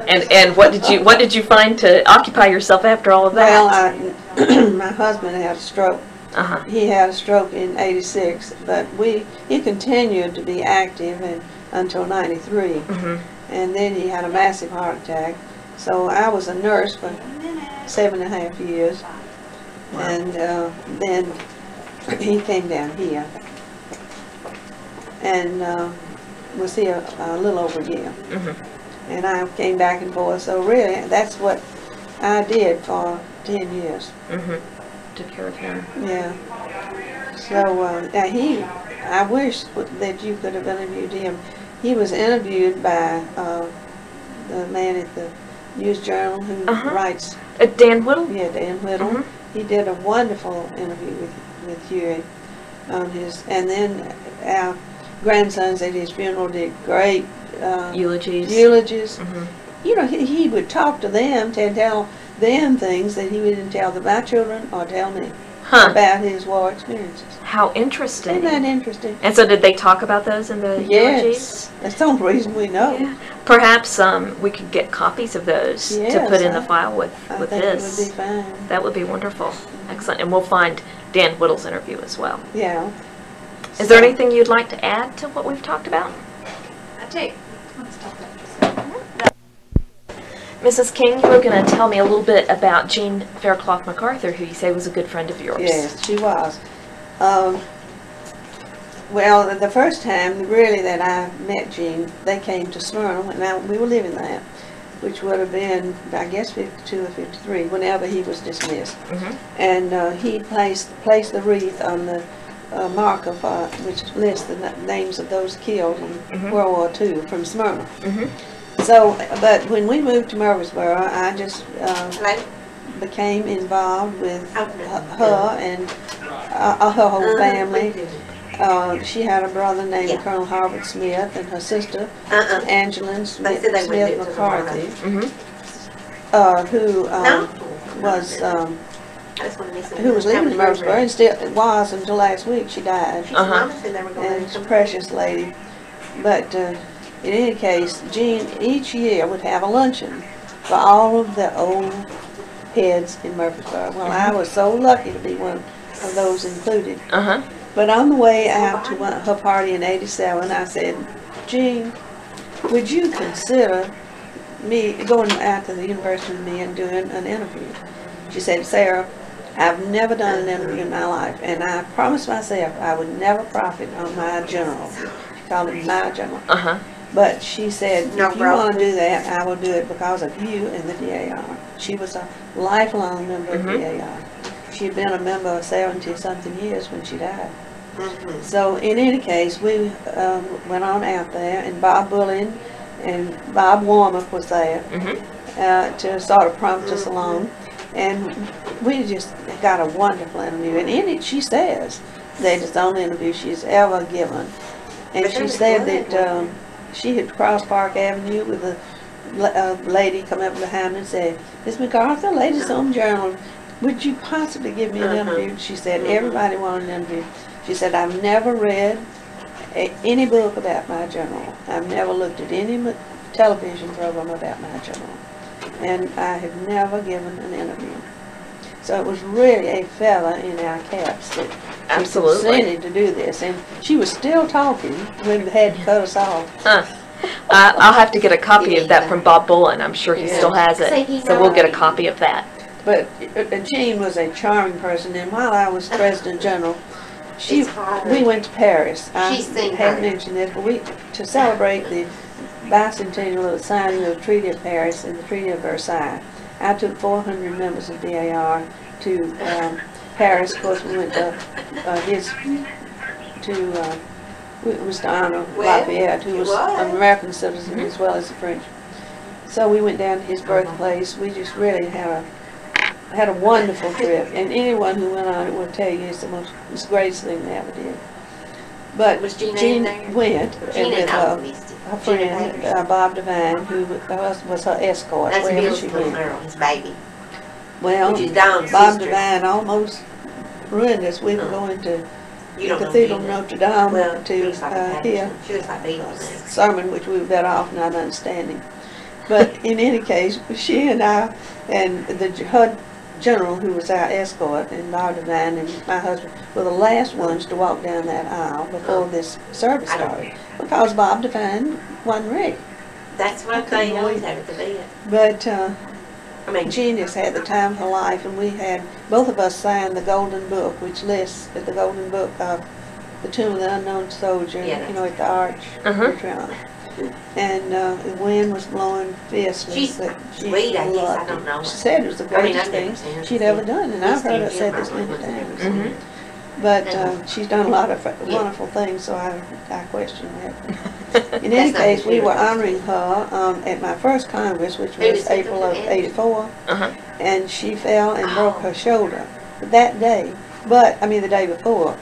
And what did you find to occupy yourself after all of that? Well, my husband had a stroke. He had a stroke in '86, but he continued to be active until '93, and then he had a massive heart attack. So I was a nurse for 7.5 years, and then he came down here and was here a little over a year. And I came back and forth. So really, that's what I did for 10 years. Took care of him. Yeah. So I wish that you could have interviewed him. He was interviewed by the man at the News Journal who writes. Dan Whittle? Yeah, Dan Whittle. He did a wonderful interview with Huey. on his, and then our grandsons at his funeral did great eulogies. You know, he would talk to them to tell them things that he wouldn't tell my children or tell me about his war experiences. How interesting. Isn't that interesting? And so did they talk about those in the eulogies? Yes. That's the only reason we know. Yeah. Perhaps we could get copies of those to put in the file with I think this. It would be fine. That would be wonderful. Excellent. And we'll find Dan Whittle's interview as well. Yeah. Is there anything you'd like to add to what we've talked about? I take. Let's talk about this. Mrs. King, you were going to tell me a little bit about Jean Faircloth MacArthur, who you say was a good friend of yours. Yes, she was. Well, the first time really that I met Jean, they came to Smyrna, and we were living there, which would have been, I guess, 52 or 53, whenever he was dismissed. And he placed the wreath on the marker which lists the names of those killed in World War II from Smyrna. So, but when we moved to Murfreesboro, I just became involved with her and her whole family. She had a brother named Colonel Harvard Smith and her sister Angeline Smith McCarthy, who was living in Murfreesboro and still was until last week. She died. And she's a precious lady. But in any case, Jean each year would have a luncheon for all of the old heads in Murfreesboro. Well, I was so lucky to be one of those included. But on the way out to her party in '87, I said, Jean, would you consider me going out to the university with me and doing an interview? She said, Sarah, I've never done an interview in my life, and I promised myself I would never profit on my general. She called it my general. But she said, if you want to do that, I will do it because of you and the DAR. She was a lifelong member of DAR. She'd been a member of 70-something years when she died. So in any case, we went on out there, and Bob Bullen and Bob Warmock was there to sort of prompt us along. And we just got a wonderful interview. And in it, she says that it's the only interview she's ever given. And she said that she had crossed Park Avenue with a lady come up behind her and said, Miss MacArthur, Ladies' Home Journal, would you possibly give me an interview? She said, everybody wanted an interview. She said, I've never read any book about my general. I've never looked at any television program about my general. And I have never given an interview. So it was really a feather in our caps that she consented to do this. And she was still talking when they had to cut us off. I'll have to get a copy of that from Bob Bullen. I'm sure he still has it. So we'll get a copy of that. But Jean was a charming person, and while I was President General, we went to Paris. I had mentioned this, but to celebrate the bicentennial of the signing of the Treaty of Paris and the Treaty of Versailles. I took 400 members of DAR to Paris. Of course, we went to it was to honor Lafayette, who was an American citizen as well as a French. So we went down to his birthplace. We just really had a wonderful trip, and anyone who went on it will tell you it's the greatest thing they ever did. But Jean went with her friend Bob Devine, who was her escort wherever she went. Girl, his baby. Well, Bob Devine almost ruined us. We were going to the Cathedral of Notre Dame to hear a sermon which we were better off not understanding. But in any case, she and I and her general, who was our escort, and Bob Devine and my husband were the last ones to walk down that aisle before this service started, because Bob Devine wasn't ready. That's what they always have it to be. But Jean just had the time of her life, and we had, both of us signed the Golden Book, which lists the Golden Book of the Tomb of the Unknown Soldier, you know, at the Arch of Triumph. And the wind was blowing fiercely. She's sweet, I guess, I don't know. She said it was the greatest thing she'd ever done, and I've heard her say this many times. But she's done a lot of wonderful things, so I question that. In any case, we were honoring her at my first Congress, which was April of '84, and she fell and broke her shoulder that day. But, I mean the day before.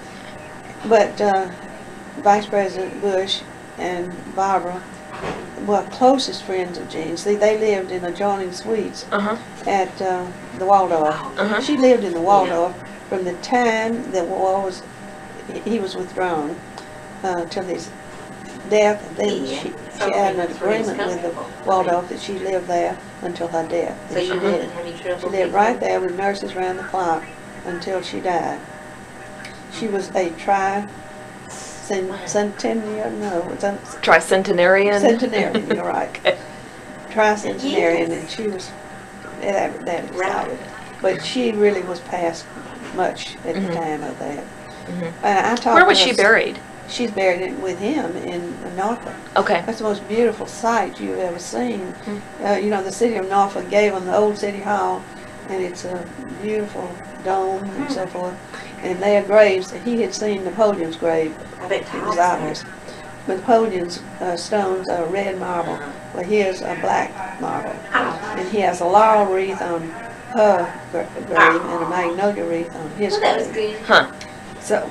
But Vice President Bush and Barbara were closest friends of Jean's. They lived in adjoining suites at the Waldorf. She lived in the Waldorf from the time that he was withdrawn till his death. And then she had an agreement with the Waldorf that she lived there until her death. So you didn't have any trouble? She lived right there with nurses around the clock until she died. She was a tricentenarian. Centenarian, you're right. Okay. Tricentenarian, and she was that excited. But she really was past much at the time of that. And I talked Where was she buried? She's buried with him in Norfolk. Okay. That's the most beautiful sight you've ever seen. You know, the city of Norfolk gave them the old city hall, and it's a beautiful dome and so forth. And their graves, he had seen Napoleon's grave. I bet It was obvious. But Napoleon's stones are red marble. Well, here's a black marble. And he has a laurel wreath on her grave and a magnolia wreath on his Well, that was grave. good. Huh. So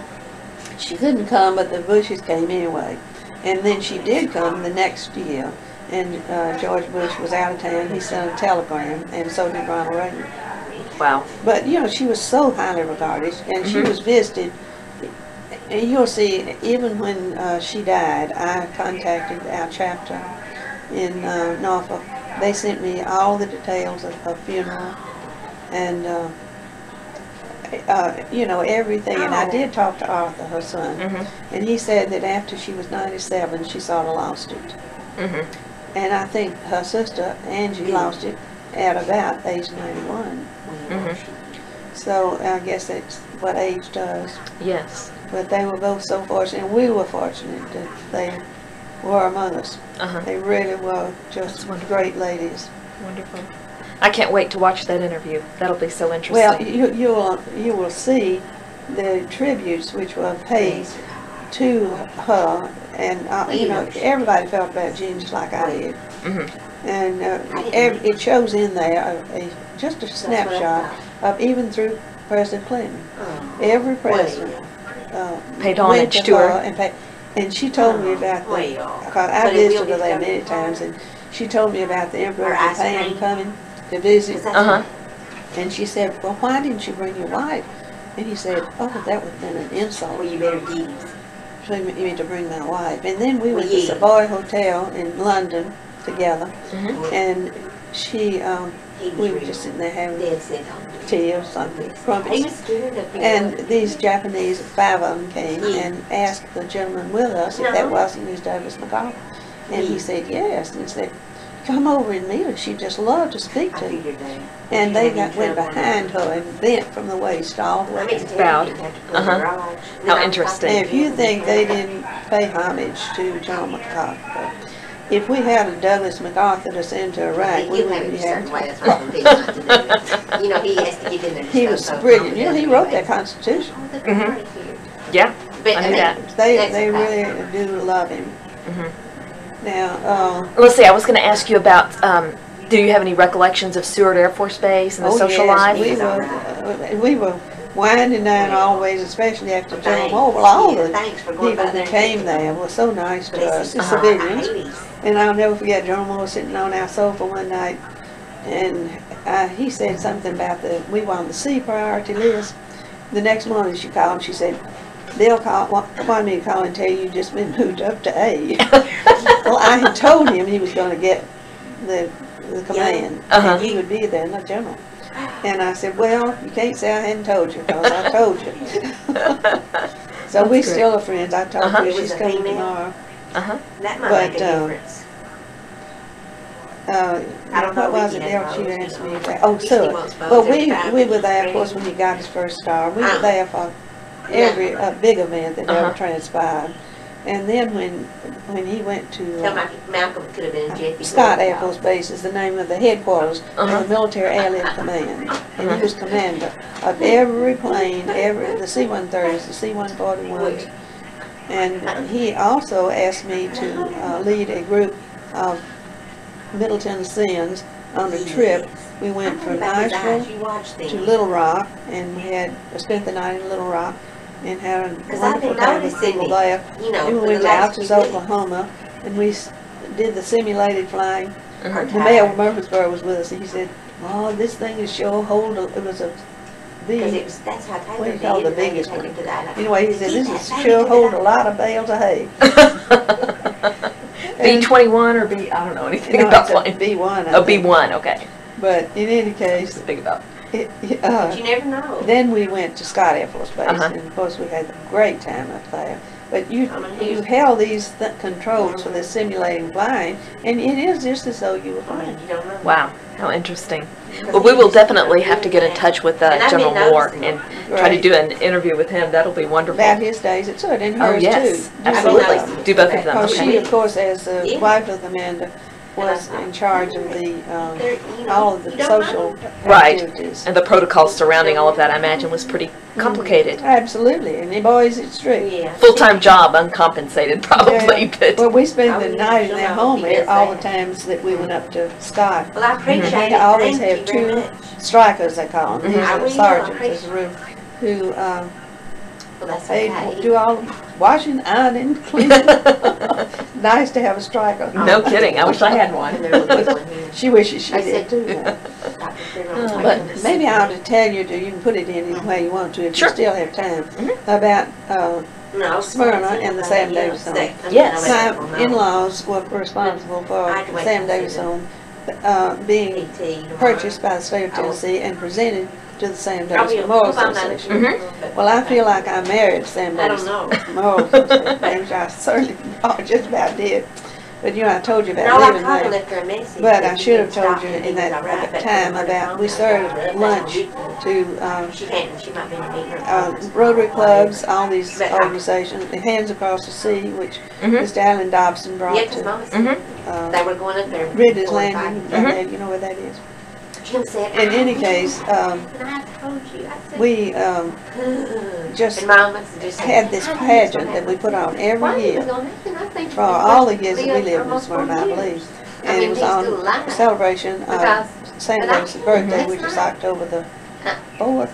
she couldn't come, but the Bushes came anyway. And then she did come the next year. And George Bush was out of town. He sent a telegram, and so did Ronald Reagan. Wow. But, you know, she was so highly regarded, and she was visited. And you'll see, even when she died, I contacted our chapter in Norfolk. They sent me all the details of her funeral and, you know, everything. And I did talk to Arthur, her son, and he said that after she was 97, she sort of lost it. And I think her sister, Angie, lost it at about age 91. So I guess that's what age does. Yes. But they were both so fortunate, and we were fortunate that they were among us. They really were just great ladies. Wonderful. I can't wait to watch that interview. That'll be so interesting. Well, you will see the tributes which were paid to her, and you know, everybody felt about Jean just like I did. And it shows in there just a snapshot of even through President Clinton. Every president paid homage to her. And she told me about because I visited her there many times, and she told me about the Emperor of Japan coming to visit. And she said, well, why didn't you bring your wife? And he said, oh, that would have been an insult. Well, you better give. So you mean to bring my wife. And then we went to the Savoy Hotel in London together, and she, we were just sitting there having tea or something, crumpets. And these Japanese, 5 of them came and asked the gentleman with us if that wasn't Miss Douglas MacArthur. And he said yes, and he said, come over and meet her. She'd just love to speak to you. And they went behind her and bent from the waist all the way. Bowed. How interesting. And if you think they didn't pay homage to John MacArthur, if we had a Douglas MacArthur to send to Iraq, we wouldn't be having You know, he has to get in there. He was brilliant. You know, he wrote that Constitution. Yeah, I knew that. They really do love him. Now, let's see, I was going to ask you about, do you have any recollections of Seward Air Force Base and the social life? We were winding down always, especially after General Moore. Well, all the people that came there were so nice to us, the civilians. And I'll never forget General Moore sitting on our sofa one night, and he said something about we were on the C priority list. The next morning she called and she said, they'll want me to call and tell you just been moved up to A. Well, I had told him he was going to get the command, and he would be there, not general. And I said, well, you can't say I hadn't told you, because I told you. So we still are friends. I told her she's coming tomorrow. That might make a difference. What was it else you asked me about? Oh, Seward. Well, we were there, of course, when he got his first star. We were there for every big event that ever transpired. And then when he went to Malcolm could have been Jeffy Scott Air Force Base is the name of the headquarters of the Military Airlift Command, and he was commander of every plane, the C-130s, the C-141s, and he also asked me to lead a group of Middle Tennesseans on a trip. We went from Nashville to Little Rock, and we spent the night in Little Rock. and had a Because I've wonderful been time with noticing people it, there. you know, Then we for went the to last few Altus, weeks. Oklahoma, and we did the simulated flying. I'm The mayor of tired. Murfreesboro was with us, and he said, "Oh, this thing is sure hold." It was a Because big. that's how Taylor What do you did, call the and they biggest take one? it to the island. Anyway, he said, Keep "This that, is take it sure to hold the a lot of bales of hay." B-21 or B, I don't know anything No, about it's a flying. B1. I Oh, think. B1, okay. But in any What's case, the big about? But you never know. then we went to Scott Air Force Base, Uh-huh. and of course we had a great time up there. But you Humanities. held these controls for this simulating flying, and it is just as though you were I mean, flying. you don't know. Wow, how interesting. Well, we will definitely have to get in touch with And I've been General Moore noticing and it. try to do an interview with him. That'll be wonderful. About his days, it's good, and Oh, hers yes, too. Do absolutely. both of them. Do both of them, Because she, okay. of course, as the Yeah. wife of the commander, was in charge of the all of the social Right. activities. And the protocols surrounding all of that, I imagine, was pretty complicated. Absolutely, and the boys, it's strict. Yeah. Full-time job, uncompensated probably, Well, but we spent the Oh, night in she'll their know home if he does all the that. times that we went up to Scott. Well, I appreciate They it. always Thank have you very two much. strikers, they call them. Mhm. These I are really sergeants, appreciate this room, who Well, that's they okay. do all the washing, ironing, cleaning. Nice to have a striker. no kidding. I wish I had one. And there was one here. She wishes she I did said- too. though. Dr. Farrell, Oh, my but goodness. Maybe I ought to tell you, you can put it in any way you want to if Sure. you still have time, Mhm. about No, Smyrna and the Sam Davis home. Yes. my in-laws were responsible for I had to wait Sam till Davis season. home being purchased by the state of I was- Tennessee and presented to the Sam Oh, Davis yeah, Memorial we'll find out. Association. Mhm. Well, I feel like I married Sam I Davis don't know. Memorial Association, which I certainly just about did. But I told you And about all I living called there. left her a message. But that I you should have didn't told stop you and in it was that all right, but time when about we I served called her, lunch to She can't, she might be in a meeting. Rotary clubs, all these But I- organizations, the Hands Across the Sea, which Mhm. Mr. Allen Dobson brought Yeah, 'cause to Mama said Mhm. they were going up there. Ridley's 4 or 5 Landing. years. Mhm. You know where that is. Jim said. In any case, And I told you, I said. we just And Mama just said, had this "I think it's pageant gonna that we happen." put on Why every is it year gonna happen? I think for it's all the gonna years that be we lived in almost Smyrna, 4 I years. believe. I And mean, it was he's on still alive. celebration of Because- Sam but I Davis' can't- birthday, that's which is not- October the 4th,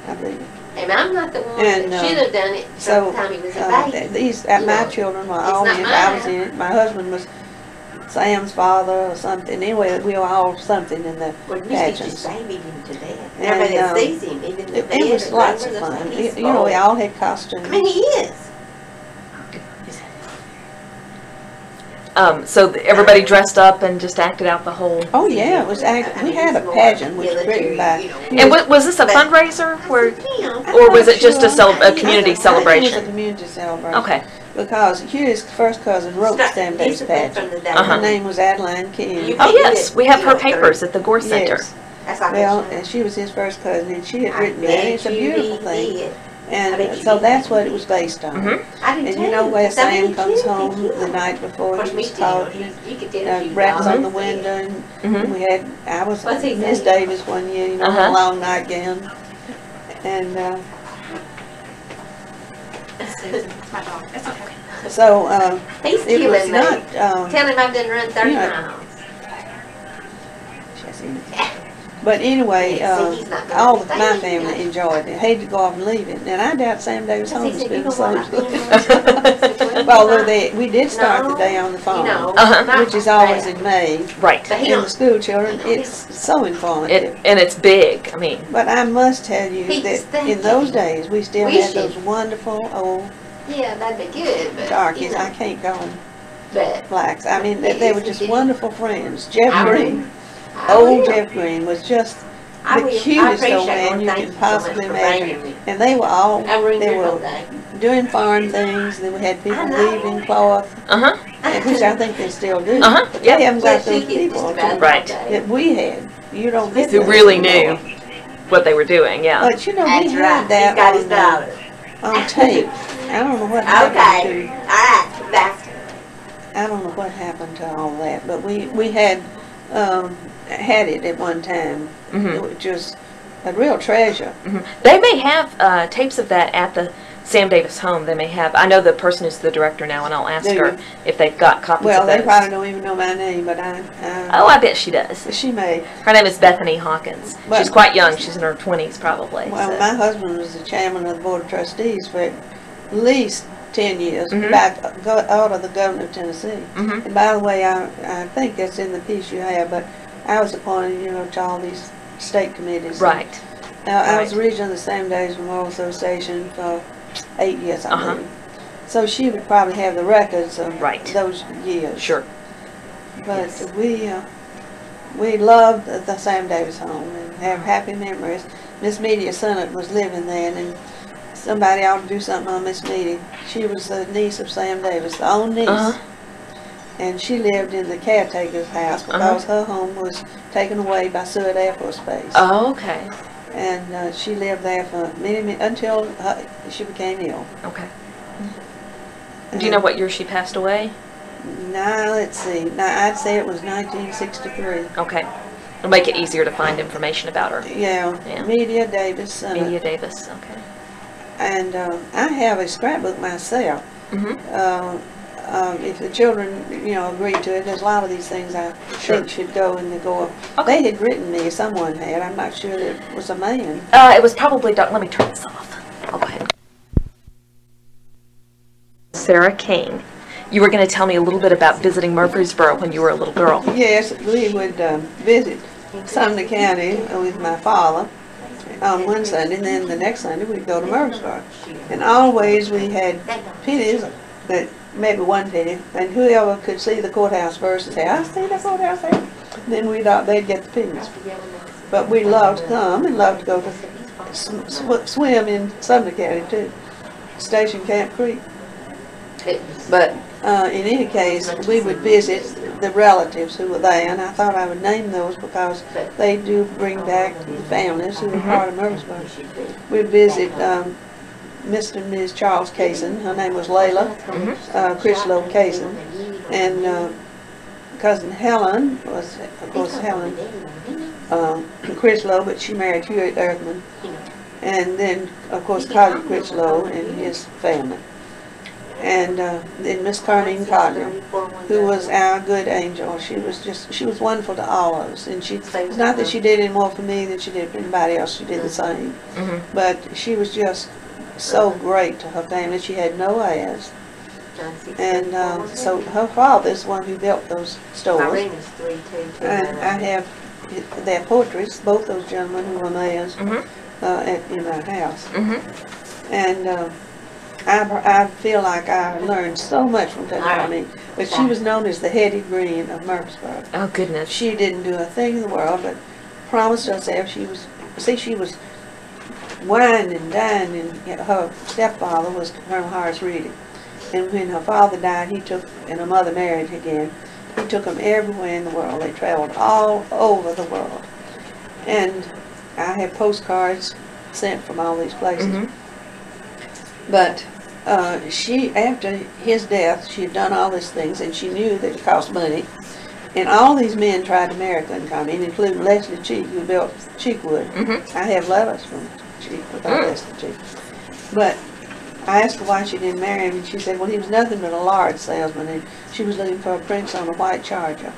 I believe. And I'm not the one And, that should have done it So, from the time he was a baby. these, You my know, children were it's all not in it. I was mine. in it. My husband was Sam's father or something. Anyway, we were all something in the Well, you see, pageants. just babied him to death. And, Everybody that sees him, even the It was bed, lots of whatever, fun. he's We all had I costumes. mean, he is. So everybody dressed up and just acted out the whole. Oh yeah, it was. We had a pageant which was written by. And was this a fundraiser where, Him. or was it just a, Sure. a community I think it was a celebration? community celebration. Okay. Because his first cousin wrote the Sam Davis pageant. Uh-huh. Her name was Adeline King. Oh yes, we have her papers at the Gore Center. Yes. That's like Well, a- and she was his first cousin, and she had I written that. bet It's a you beautiful he thing. did. I And bet you so did. that's what it was based on. Mhm. I didn't And tell you know where Some of Sam you comes kids, home they kill the him. night before Of course, he me was too, called. you could tell if you Rats on the dogs. window, and Mhm. we had, I was What's he Miss say? Davis one year, Uh-huh. a long nightgown. And My dog. It's okay. so He's it was killing me. not, Tell him I didn't run 30 you know, miles. but anyway, Yeah, see, he's not gonna all of stay. my family enjoyed it. Hated to go off and leave it. And I doubt Sam Davis Because home he has said, been you the know same. what? Well, although we did start the No, day on the phone, You know, Uh-huh. not which is always bad. in May. Right. But he And the don't, school children, it's so informative. And it's big. I mean, But I must tell you He's that thinking. in those days, we still We had should- those wonderful old yeah, that'd be good, but, darkies. you know, I can't call them but blacks. I mean, they were just wonderful friends. Jeff I Green, I old will. Jeff Green was just I the will. I cutest appreciate old man it. you Thank can you so possibly much for imagine. bringing me. And they were all, I ruined they your whole were day. doing farm things. Then we had people I know. weaving cloth, uh-huh, which I think they still do. Uh-huh, But yeah. they haven't got Well, those she gets people just about to- Right. all day. that we had. You don't get who those really anymore. knew what they were doing, yeah. But you know, we That's had right. He's that got his daughter. on tape. I don't know what happened Okay. All right. That's to. I don't know what happened to all that, but we had had it at one time. Mhm. It was just a real treasure. Mhm. They may have tapes of that at the Sam Davis home, they may have, I know the person who's the director now, and I'll ask Do her you? if they've got copies Well, of they those. probably don't even know my name, but Oh, I bet she does. she may. Her name is Bethany Hawkins. Well- She's quite young. She's in her 20s probably. Well, so. my husband was the chairman of the Board of Trustees for at least 10 years, Mhm. back out of the governor of Tennessee. Mhm. And by the way, I think it's in the piece you have, but I was appointed, to all these state committees. Right. Now, I was Right. region of the Same Days Memorial Association for 8 years, I Uh-huh. believe. So she would probably have the records of Right. those years. Sure. But Yes. we loved the Sam Davis home and have happy memories. Miss Media Sennett was living then, and somebody ought to do something on Miss Media. She was the niece of Sam Davis, the own niece. Uh-huh. And she lived in the caretaker's house because her home was taken away by Seward Air Force Base. Oh, okay. And she lived there for many until she became ill. Okay. Do you know what year she passed away? Now, let's see. Now, I'd say it was 1963. Okay. It'll make it easier to find information about her. Yeah, Yeah. Media Davis. Media Davis. Okay. And I have a scrapbook myself. Mm-hmm. If the children, agree to it, there's a lot of these things I think should go in the go. Okay. They had written me, someone had. I'm not sure that it was a man. It was probably, let me turn this off. I'll go ahead. Sarah King. You were going to tell me a little bit about visiting Murfreesboro when you were a little girl. Yes, we would visit Sumner County with my father on one Sunday, and then the next Sunday we'd go to Murfreesboro. And always we had pennies, that maybe one penny, and whoever could see the courthouse first would say, I see the courthouse there. Then we thought they'd get the pennies. But we loved to come and loved to go to swim in Sumner County too, Station Camp Creek. But in any case, we would visit the relatives who were there, and I thought I would name those because they do bring back the families who were part of Murfreesboro. We'd visit Mr. and Ms. Charles Kaysen. Her name was Layla Crislow Kaysen, and cousin Helen was, of course, Helen Crislow, but she married Hewitt Earthman, and then, of course, Collier Crislow and his family. And then Miss Carmine Cotner, who was our good angel. She was wonderful to all of us. And it's not that she did any more for me than she did for anybody else. She did the same. But she was just so great to her family. She had no heirs. And so her father is the one who built those stores. And I have their portraits, both those gentlemen who were mayors, in our house. And I feel like I learned so much from Carmine, but she was known as the Hetty Green of Murfreesboro. Oh, goodness. She didn't do a thing in the world, but promised herself she was wined and dined, and her stepfather was Colonel Horace Reedy. And when her father died, and her mother married again, he took them everywhere in the world. They traveled all over the world. And I have postcards sent from all these places. But after his death, she had done all these things, and she knew that it cost money. And all these men tried to marry Carmine, including Leslie Cheek, who built Cheekwood. I have letters from Cheek about Leslie Cheek. But I asked her why she didn't marry him, and she said, well, he was nothing but a lard salesman, and she was looking for a prince on a white charger.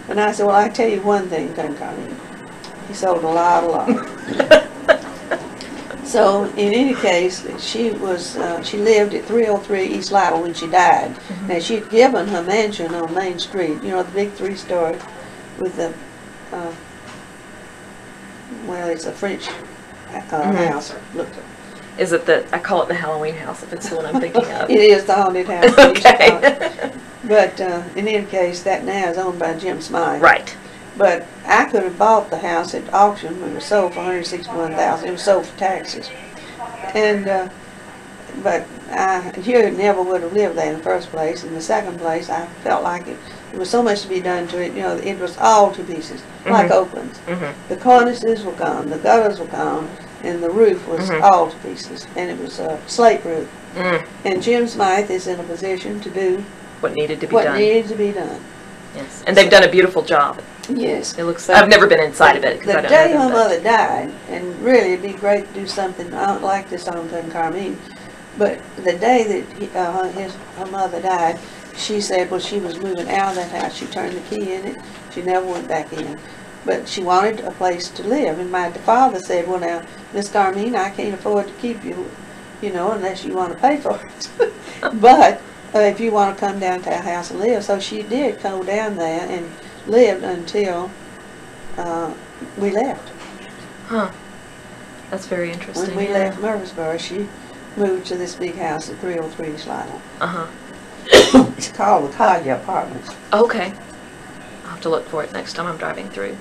And I said, well, I tell you one thing, Carmine. He sold a lot of lard. So, in any case, she lived at 303 East Lytle when she died. Now, she'd given her mansion on Main Street, the big 3-story with the, it's a French house. Look, Is it I call it the Halloween house, if it's the one I'm thinking of. it is the haunted house. Okay. But, in any case, that now is owned by Jim Smythe. Right. But I could have bought the house at auction when it was sold for $161,000. It was sold for taxes. And, but Hewitt never would have lived there in the first place. In the second place, I felt like there was so much to be done to it. It was all to pieces, like Oakland's. The cornices were gone, the gutters were gone, and the roof was all to pieces. And it was a slate roof. And Jim Smythe is in a position to do what needed to be done. Yes, and they've done a beautiful job. Yes. It looks. I've never been inside of it because I The don't know day them, her mother died, and really it'd be great to do something like this on Carmine. But the day that her mother died, she said, well, she was moving out of that house. She turned the key in it. She never went back in. But she wanted a place to live. And my father said, well, now, Miss Carmine, I can't afford to keep you, you know, unless you want to pay for it. But if you want to come down to our house and live. So she did go down there and lived until we left. Huh. That's very interesting. When we left Murfreesboro, she moved to this big house at 303 Slidell. Uh-huh. It's called the Collier Apartments. Okay. I'll have to look for it next time I'm driving through.